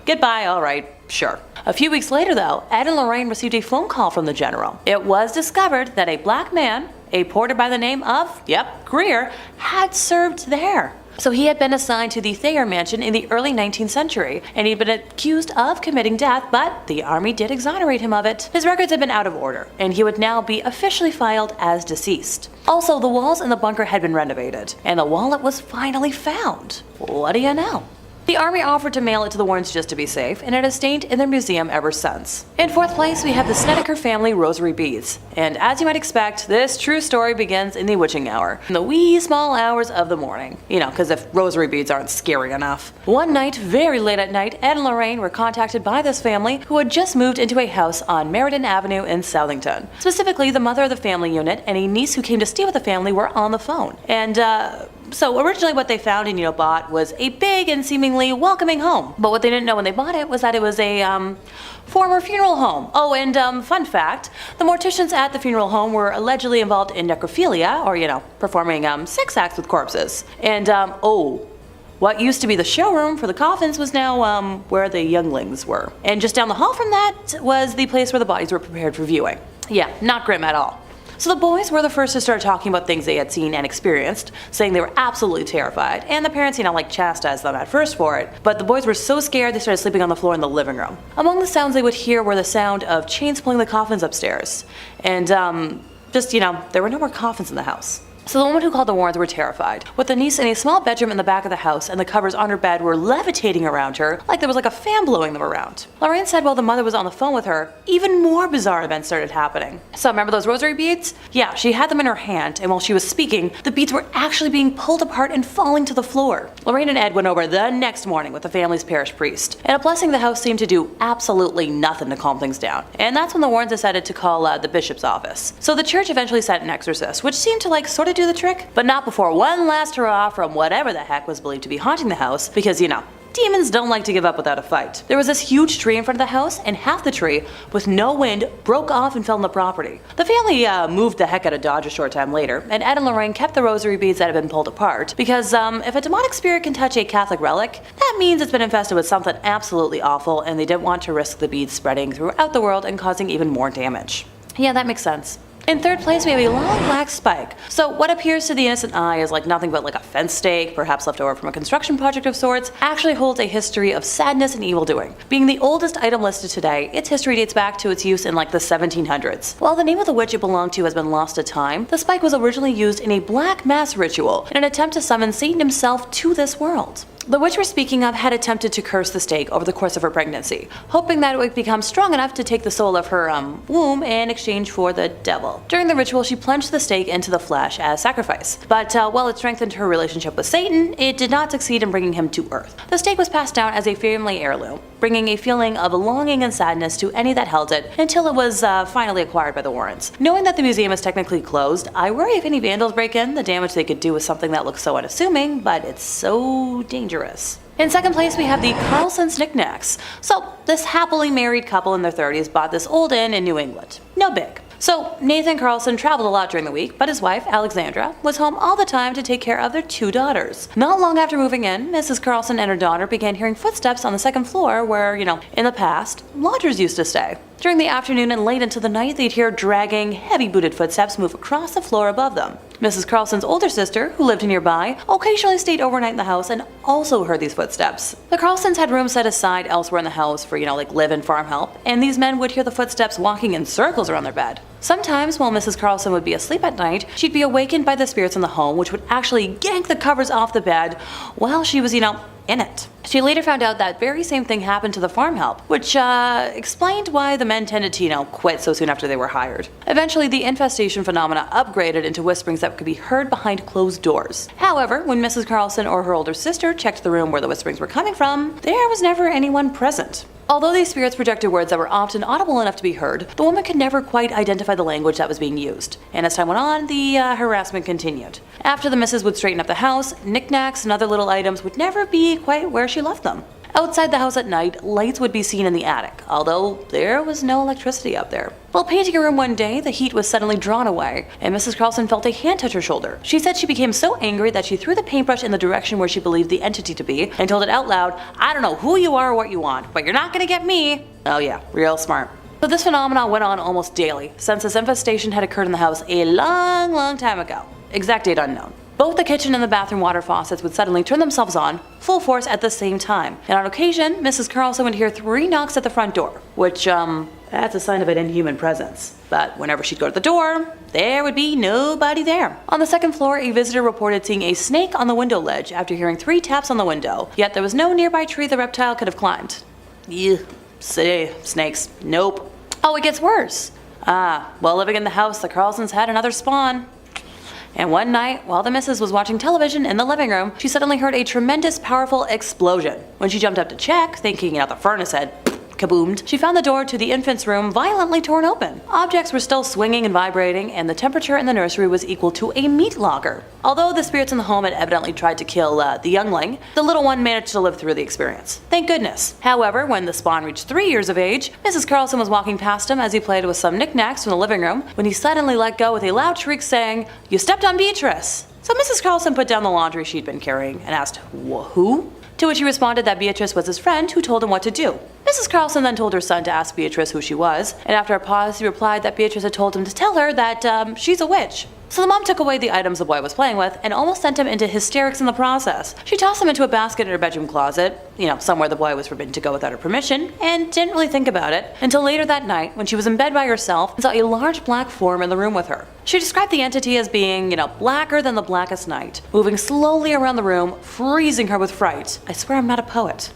Goodbye, alright, sure. A few weeks later though, Ed and Lorraine received a phone call from the general. It was discovered that a black man, a porter by the name of, Greer, had served there. So he had been assigned to the Thayer mansion in the early 19th century, and he'd been accused of committing death, but the army did exonerate him of it. His records had been out of order, and he would now be officially filed as deceased. Also, the walls in the bunker had been renovated, and the wallet was finally found. What do you know? The army offered to mail it to the Warrens just to be safe, and it has stayed in their museum ever since. In 4th place, we have the Snedeker family rosary beads. And as you might expect, this true story begins in the witching hour, in the wee small hours of the morning. Because if rosary beads aren't scary enough. One night, very late at night, Ed and Lorraine were contacted by this family who had just moved into a house on Meriden Avenue in Southington. Specifically, the mother of the family unit and a niece who came to stay with the family were on the phone. And, so originally what they found and bought was a big and seemingly welcoming home. But what they didn't know when they bought it was that it was a former funeral home. Oh, and fun fact, the morticians at the funeral home were allegedly involved in necrophilia, or performing sex acts with corpses. And what used to be the showroom for the coffins was now where the younglings were. And just down the hall from that was the place where the bodies were prepared for viewing. Yeah, not grim at all. So the boys were the first to start talking about things they had seen and experienced, saying they were absolutely terrified, and the parents, chastised them at first for it, but the boys were so scared they started sleeping on the floor in the living room. Among the sounds they would hear were the sound of chains pulling the coffins upstairs, and there were no more coffins in the house. So the woman who called the Warrens were terrified, with the niece in a small bedroom in the back of the house and the covers on her bed were levitating around her like there was like a fan blowing them around. Lorraine said while the mother was on the phone with her, even more bizarre events started happening. So remember those rosary beads? Yeah, she had them in her hand, and while she was speaking, the beads were actually being pulled apart and falling to the floor. Lorraine and Ed went over the next morning with the family's parish priest, and a blessing the house seemed to do absolutely nothing to calm things down. And that's when the Warrens decided to call the bishop's office. So the church eventually sent an exorcist, which seemed to like sort of do the trick, but not before one last hurrah from whatever the heck was believed to be haunting the house, because demons don't like to give up without a fight. There was this huge tree in front of the house, and half the tree, with no wind, broke off and fell on the property. The family moved the heck out of Dodge a short time later, and Ed and Lorraine kept the rosary beads that had been pulled apart, because if a demonic spirit can touch a Catholic relic, that means it's been infested with something absolutely awful, and they didn't want to risk the beads spreading throughout the world and causing even more damage. Yeah, that makes sense. In third place, we have a long black spike. So what appears to the innocent eye is like nothing but like a fence stake, perhaps left over from a construction project of sorts, actually holds a history of sadness and evildoing. Being the oldest item listed today, its history dates back to its use in like the 1700s. While the name of the witch it belonged to has been lost to time, the spike was originally used in a black mass ritual in an attempt to summon Satan himself to this world. The witch we're speaking of had attempted to curse the stake over the course of her pregnancy, hoping that it would become strong enough to take the soul of her womb in exchange for the devil. During the ritual, she plunged the stake into the flesh as sacrifice, but while it strengthened her relationship with Satan, it did not succeed in bringing him to earth. The stake was passed down as a family heirloom, bringing a feeling of longing and sadness to any that held it until it was finally acquired by the Warrens. Knowing that the museum is technically closed, I worry if any vandals break in, the damage they could do with something that looks so unassuming, but it's so dangerous. In second place, we have the Carlson's knick-knacks. So this happily married couple in their 30s bought this old inn in New England. No big. So Nathan Carlson traveled a lot during the week, but his wife, Alexandra, was home all the time to take care of their 2 daughters. Not long after moving in, Mrs. Carlson and her daughter began hearing footsteps on the second floor where, in the past, lodgers used to stay. During the afternoon and late into the night, they'd hear dragging, heavy-booted footsteps move across the floor above them. Mrs. Carlson's older sister, who lived nearby, occasionally stayed overnight in the house and also heard these footsteps. The Carlsons had rooms set aside elsewhere in the house for, live and farm help, and these men would hear the footsteps walking in circles around their bed. Sometimes, while Mrs. Carlson would be asleep at night, she'd be awakened by the spirits in the home, which would actually yank the covers off the bed while she was, in it. She later found out that very same thing happened to the farm help, which explained why the men tended to, quit so soon after they were hired. Eventually, the infestation phenomena upgraded into whisperings that could be heard behind closed doors. However, when Mrs. Carlson or her older sister checked the room where the whisperings were coming from, there was never anyone present. Although these spirits projected words that were often audible enough to be heard, the woman could never quite identify the language that was being used. And as time went on, the harassment continued. After the missus would straighten up the house, knickknacks and other little items would never be quite where she left them. Outside the house at night, lights would be seen in the attic, although there was no electricity up there. While painting a room one day, the heat was suddenly drawn away, and Mrs. Carlson felt a hand touch her shoulder. She said she became so angry that she threw the paintbrush in the direction where she believed the entity to be, and told it out loud, "I don't know who you are or what you want, but you're not gonna get me." Oh yeah, real smart. But this phenomenon went on almost daily, since this infestation had occurred in the house a long time ago. Exact date unknown. Both the kitchen and the bathroom water faucets would suddenly turn themselves on, full force at the same time. And on occasion, Mrs. Carlson would hear 3 knocks at the front door, which, that's a sign of an inhuman presence. But whenever she'd go to the door, there would be nobody there. On the second floor, a visitor reported seeing a snake on the window ledge after hearing 3 taps on the window, yet there was no nearby tree the reptile could have climbed. Ew, snakes, nope. Oh, it gets worse. While living in the house, the Carlsons had another spawn. And one night, while the missus was watching television in the living room, she suddenly heard a tremendous, powerful explosion. When she jumped up to check, thinking the furnace had kaboomed, she found the door to the infant's room violently torn open. Objects were still swinging and vibrating, and the temperature in the nursery was equal to a meat locker. Although the spirits in the home had evidently tried to kill the youngling, the little one managed to live through the experience. Thank goodness. However, when the spawn reached 3 years of age, Mrs. Carlson was walking past him as he played with some knickknacks from the living room, when he suddenly let go with a loud shriek saying, "You stepped on Beatrice!" So Mrs. Carlson put down the laundry she'd been carrying and asked, "Who?" To which he responded that Beatrice was his friend who told him what to do. Mrs. Carlson then told her son to ask Beatrice who she was, and after a pause he replied that Beatrice had told him to tell her that she's a witch. So the mom took away the items the boy was playing with and almost sent him into hysterics in the process. She tossed him into a basket in her bedroom closet, somewhere the boy was forbidden to go without her permission, and didn't really think about it until later that night when she was in bed by herself and saw a large black form in the room with her. She described the entity as being, blacker than the blackest night, moving slowly around the room, freezing her with fright. I swear I'm not a poet.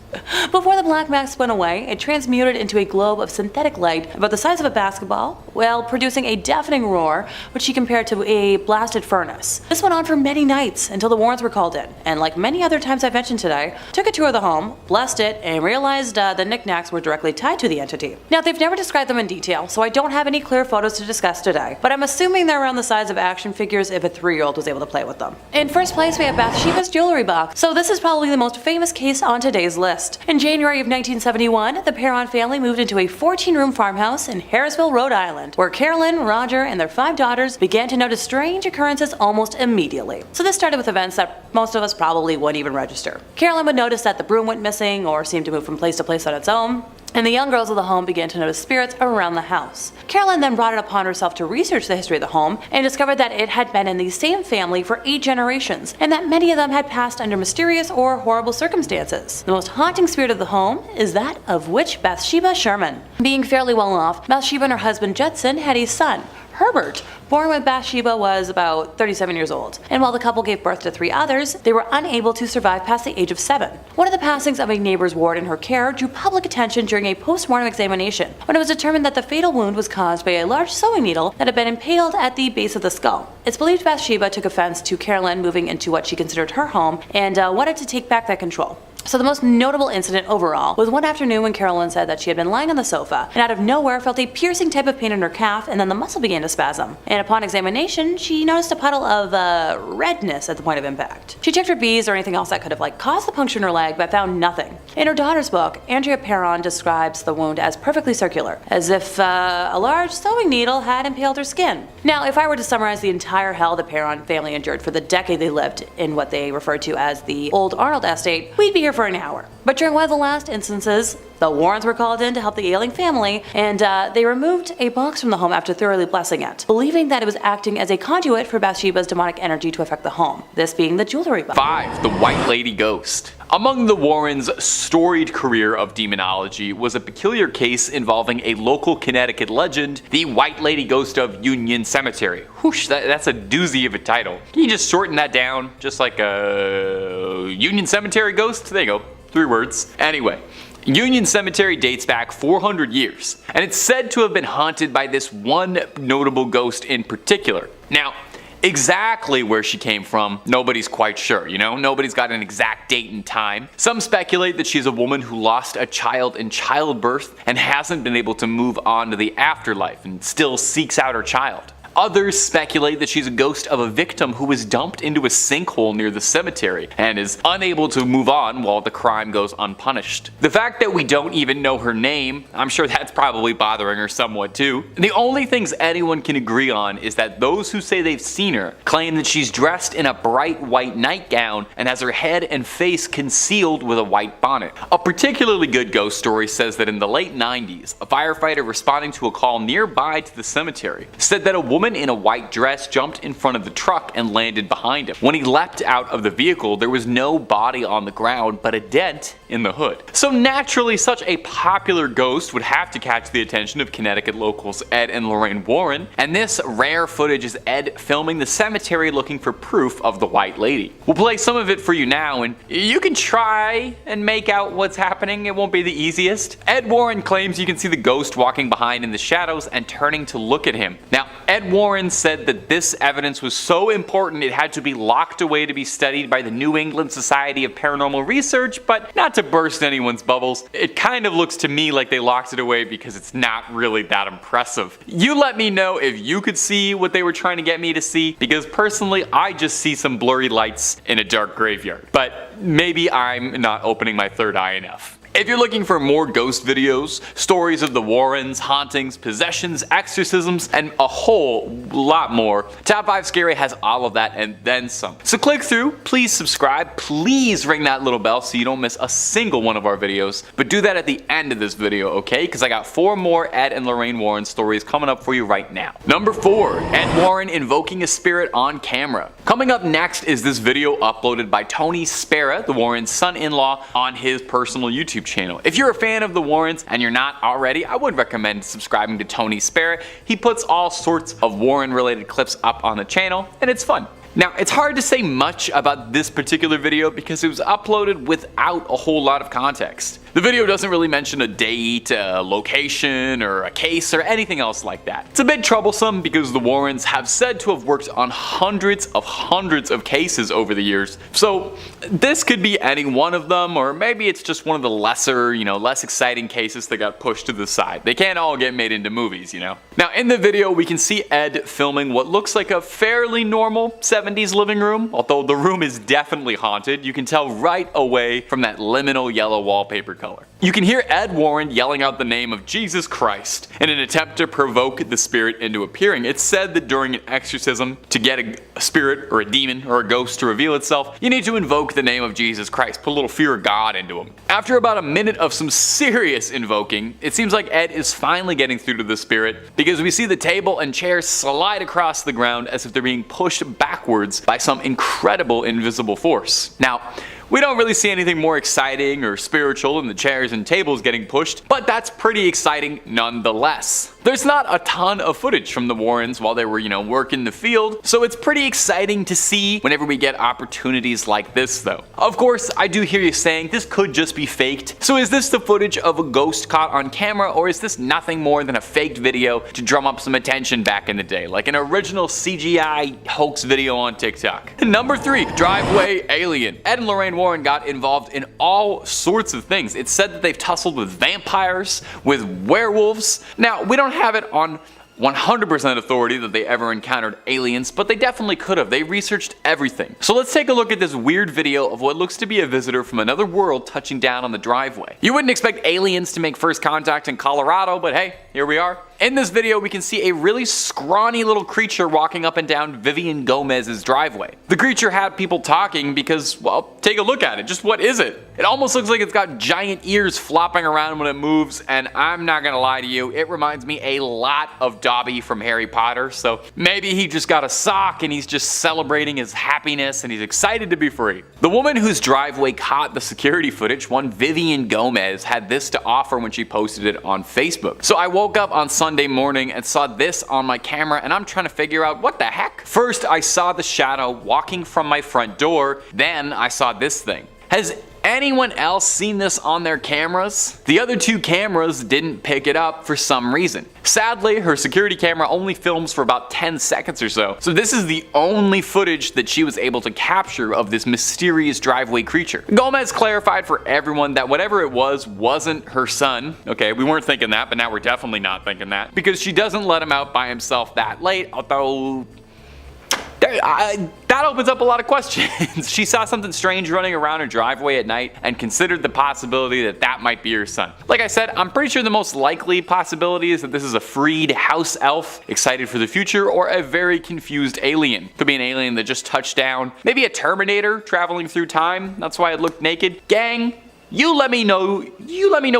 Before the black mask went away, it transmuted into a globe of synthetic light about the size of a basketball, while producing a deafening roar, which she compared to a blasted furnace. This went on for many nights until the Warrens were called in, and like many other times I've mentioned today, took a tour of the home, blessed it, and realized the knick-knacks were directly tied to the entity. Now, they've never described them in detail, so I don't have any clear photos to discuss today, but I'm assuming they're around the size of action figures if a 3-year-old was able to play with them. In first place, we have Bathsheba's jewelry box. So this is probably the most famous case on today's list. In January of 1971, the Perron family moved into a 14-room farmhouse in Harrisville, Rhode Island, where Carolyn, Roger, and their 5 daughters began to notice strange occurrences almost immediately. So this started with events that most of us probably wouldn't even register. Carolyn would notice that the broom went missing or seemed to move from place to place on its own, and the young girls of the home began to notice spirits around the house. Carolyn then brought it upon herself to research the history of the home and discovered that it had been in the same family for 8 generations, and that many of them had passed under mysterious or horrible circumstances. The most haunting spirit of the home is that of witch Bathsheba Sherman. Being fairly well off, Bathsheba and her husband Judson had a son, Herbert, born when Bathsheba was about 37 years old, and while the couple gave birth to 3 others, they were unable to survive past the age of 7. One of the passings of a neighbor's ward in her care drew public attention during a post-mortem examination, when it was determined that the fatal wound was caused by a large sewing needle that had been impaled at the base of the skull. It's believed Bathsheba took offense to Carolyn moving into what she considered her home and wanted to take back that control. So the most notable incident overall was one afternoon when Carolyn said that she had been lying on the sofa and out of nowhere felt a piercing type of pain in her calf, and then the muscle began to spasm. And upon examination, she noticed a puddle of redness at the point of impact. She checked for bees or anything else that could have caused the puncture in her leg, but found nothing. In her daughter's book, Andrea Perron describes the wound as perfectly circular, as if a large sewing needle had impaled her skin. Now, if I were to summarize the entire hell the Perron family endured for the decade they lived in what they referred to as the Old Arnold Estate, we'd be here for an hour. But during one of the last instances, the Warrens were called in to help the ailing family, and they removed a box from the home after thoroughly blessing it, believing that it was acting as a conduit for Bathsheba's demonic energy to affect the home, this being the jewelry box. 5. The White Lady Ghost. Among the Warrens' storied career of demonology was a peculiar case involving a local Connecticut legend, the White Lady Ghost of Union Cemetery. Whoosh, that's a doozy of a title. Can you just shorten that down? Just like a Union Cemetery Ghost? There you go. 3 words. Anyway. Union Cemetery dates back 400 years, and it's said to have been haunted by this one notable ghost in particular. Now, exactly where she came from, nobody's quite sure, Nobody's got an exact date and time. Some speculate that she's a woman who lost a child in childbirth and hasn't been able to move on to the afterlife and still seeks out her child. Others speculate that she's a ghost of a victim who was dumped into a sinkhole near the cemetery and is unable to move on while the crime goes unpunished. The fact that we don't even know her name, I'm sure that's probably bothering her somewhat too. The only things anyone can agree on is that those who say they've seen her claim that she's dressed in a bright white nightgown and has her head and face concealed with a white bonnet. A particularly good ghost story says that in the late 90s, a firefighter responding to a call nearby to the cemetery said that a woman in a white dress jumped in front of the truck and landed behind him. When he leapt out of the vehicle, there was no body on the ground but a dent in the hood. So naturally, such a popular ghost would have to catch the attention of Connecticut locals Ed and Lorraine Warren, and this rare footage is Ed filming the cemetery looking for proof of the White Lady. We'll play some of it for you now, and you can try and make out what's happening. It won't be the easiest. Ed Warren claims you can see the ghost walking behind in the shadows and turning to look at him. Now, Ed Warren said that this evidence was so important it had to be locked away to be studied by the New England Society of Paranormal Research, but not to burst anyone's bubbles, it kind of looks to me like they locked it away because it's not really that impressive. You let me know if you could see what they were trying to get me to see, because personally I just see some blurry lights in a dark graveyard, but maybe I'm not opening my third eye enough. If you're looking for more ghost videos, stories of the Warrens, hauntings, possessions, exorcisms, and a whole lot more, Top 5 Scary has all of that and then some. So click through, please subscribe, please ring that little bell so you don't miss a single one of our videos, but do that at the end of this video, okay? Because I got 4 more Ed and Lorraine Warren stories coming up for you right now. Number 4, Ed Warren invoking a spirit on camera. Coming up next is this video uploaded by Tony Spera, the Warren's son-in-law, on his personal YouTube channel. If you're a fan of the Warrens and you're not already, I would recommend subscribing to Tony Spera. He puts all sorts of Warren related clips up on the channel and it's fun. Now, it's hard to say much about this particular video because it was uploaded without a whole lot of context. The video doesn't really mention a date, a location, or a case, or anything else like that. It's a bit troublesome because the Warrens have said to have worked on hundreds of cases over the years, so this could be any one of them, or maybe it's just one of the lesser, less exciting cases that got pushed to the side. They can't all get made into movies, Now, in the video, we can see Ed filming what looks like a fairly normal 70s living room, although the room is definitely haunted. You can tell right away from that liminal yellow wallpaper color. You can hear Ed Warren yelling out the name of Jesus Christ in an attempt to provoke the spirit into appearing. It's said that during an exorcism, to get a spirit or a demon or a ghost to reveal itself, you need to invoke the name of Jesus Christ, put a little fear of God into him. After about a minute of some serious invoking, it seems like Ed is finally getting through to the spirit because we see the table and chairs slide across the ground as if they're being pushed backwards by some incredible invisible force. Now, we don't really see anything more exciting or spiritual than the chairs and tables getting pushed, but that's pretty exciting nonetheless. There's not a ton of footage from the Warrens while they were, working the field, so it's pretty exciting to see whenever we get opportunities like this though. Of course, I do hear you saying this could just be faked. So is this the footage of a ghost caught on camera, or is this nothing more than a faked video to drum up some attention back in the day, like an original CGI hoax video on TikTok? Number 3, driveway alien. Ed and Lorraine Warren got involved in all sorts of things. It's said that they've tussled with vampires, with werewolves. Now, we don't have it on 100% authority that they ever encountered aliens, but they definitely could have. They researched everything. So let's take a look at this weird video of what looks to be a visitor from another world touching down on the driveway. You wouldn't expect aliens to make first contact in Colorado, but hey, here we are. In this video, we can see a really scrawny little creature walking up and down Vivian Gomez's driveway. The creature had people talking because, well, take a look at it. Just what is it? It almost looks like it's got giant ears flopping around when it moves, and I'm not gonna lie to you, it reminds me a lot of Dobby from Harry Potter, so maybe he just got a sock and he's just celebrating his happiness and he's excited to be free. The woman whose driveway caught the security footage, one Vivian Gomez, had this to offer when she posted it on Facebook. So I woke up on Sunday morning and saw this on my camera, and I'm trying to figure out what the heck. First, I saw the shadow walking from my front door, then I saw this thing. Has anyone else seen this on their cameras? The other 2 cameras didn't pick it up for some reason. Sadly, her security camera only films for about 10 seconds or so this is the only footage that she was able to capture of this mysterious driveway creature. Gomez clarified for everyone that whatever it was wasn't her son. Okay, we weren't thinking that, but now we're definitely not thinking that, because she doesn't let him out by himself that late, although that opens up a lot of questions. She saw something strange running around her driveway at night and considered the possibility that that might be her son. Like I said, I'm pretty sure the most likely possibility is that this is a freed house elf excited for the future, or a very confused alien. Could be an alien that just touched down. Maybe a Terminator traveling through time. That's why it looked naked. Gang, you let me know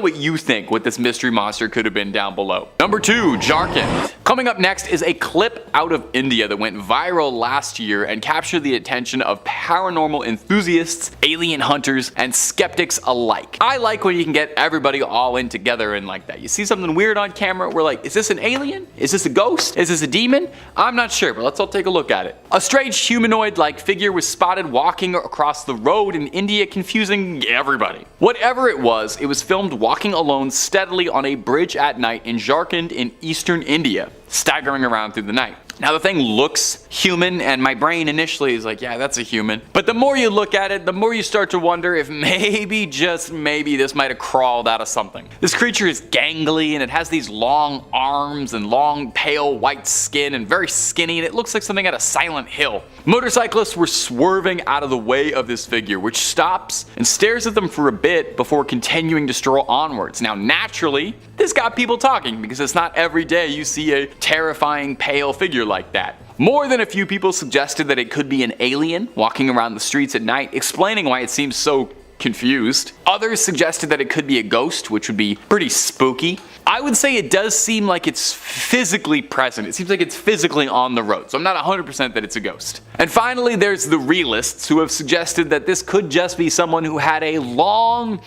what you think what this mystery monster could have been down below. Number 2, Jarin. Coming up next is a clip out of India that went viral last year and captured the attention of paranormal enthusiasts, alien hunters, and skeptics alike. I like when you can get everybody all in together and like that. You see something weird on camera, we're like, is this an alien? Is this a ghost? Is this a demon? I'm not sure, but let's all take a look at it. A strange humanoid-like figure was spotted walking across the road in India, confusing everybody. Whatever it was filmed walking alone steadily on a bridge at night in Jharkhand in eastern India, staggering around through the night. Now the thing looks human, and my brain initially is like, yeah, that's a human. But the more you look at it, the more you start to wonder if maybe, just maybe, this might have crawled out of something. This creature is gangly, and it has these long arms and long pale white skin and very skinny, and it looks like something out of Silent Hill. Motorcyclists were swerving out of the way of this figure, which stops and stares at them for a bit before continuing to stroll onwards. Now naturally, this got people talking, because it's not every day you see a terrifying pale figure like that. More than a few people suggested that it could be an alien walking around the streets at night, explaining why it seems so confused. Others suggested that it could be a ghost, which would be pretty spooky. I would say it does seem like it's physically present. It seems like it's physically on the road, so I'm not 100% that it's a ghost. And finally, there's the realists, who have suggested that this could just be someone who had a long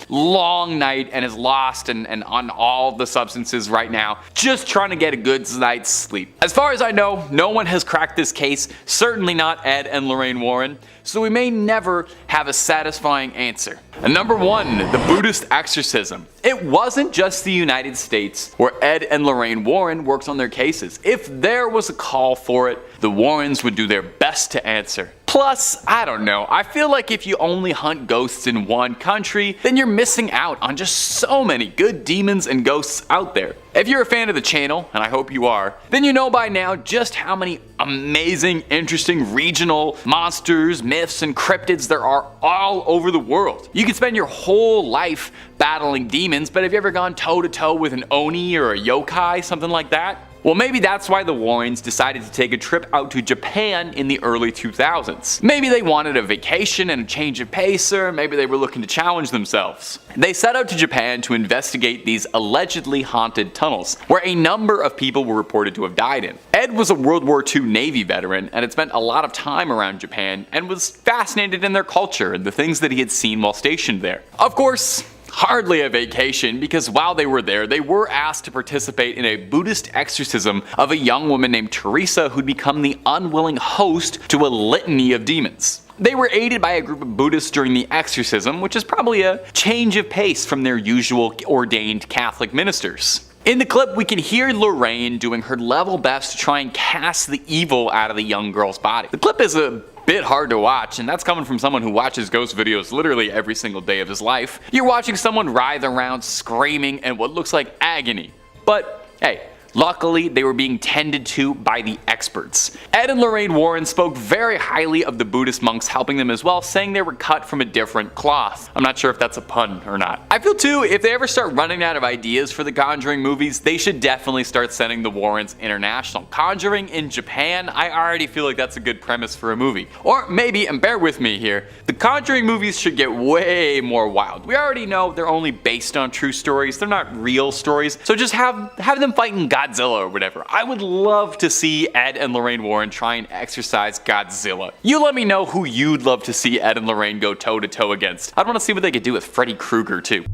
night and is lost and on all the substances right now, just trying to get a good night's sleep. As far as I know, no one has cracked this case, certainly not Ed and Lorraine Warren, so we may never have a satisfying answer. And number 1, the Buddhist exorcism. It wasn't just the United States where Ed and Lorraine Warren worked on their cases. If there was a call for it, the Warrens would do their best to answer. Plus, I don't know, I feel like if you only hunt ghosts in one country, then you're missing out on just so many good demons and ghosts out there. If you're a fan of the channel, and I hope you are, then you know by now just how many amazing, interesting regional monsters, myths, and cryptids there are all over the world. You can spend your whole life battling demons, but have you ever gone toe-to-toe with an Oni or a yokai, something like that? Well, maybe that's why the Warrens decided to take a trip out to Japan in the early 2000s. Maybe they wanted a vacation and a change of pace, or maybe they were looking to challenge themselves. They set out to Japan to investigate these allegedly haunted tunnels, where a number of people were reported to have died in. Ed was a World War II Navy veteran and had spent a lot of time around Japan and was fascinated in their culture and the things that he had seen while stationed there. Of course, hardly a vacation, because while they were there, they were asked to participate in a Buddhist exorcism of a young woman named Teresa who'd become the unwilling host to a litany of demons. They were aided by a group of Buddhists during the exorcism, which is probably a change of pace from their usual ordained Catholic ministers. In the clip, we can hear Lorraine doing her level best to try and cast the evil out of the young girl's body. The clip is a bit hard to watch, and that's coming from someone who watches ghost videos literally every single day of his life. You're watching someone writhe around screaming in what looks like agony. But hey, luckily they were being tended to by the experts. Ed and Lorraine Warren spoke very highly of the Buddhist monks helping them as well, saying they were cut from a different cloth. I'm not sure if that's a pun or not. I feel too, if they ever start running out of ideas for the Conjuring movies, they should definitely start sending the Warrens international. Conjuring in Japan, I already feel like that's a good premise for a movie. Or maybe, and bear with me here, the Conjuring movies should get way more wild. We already know they're only based on true stories, they're not real stories, so just have them fighting Godzilla or whatever. I would love to see Ed and Lorraine Warren try and exorcise Godzilla. You let me know who you'd love to see Ed and Lorraine go toe-to-toe against. I'd want to see what they could do with Freddy Krueger too.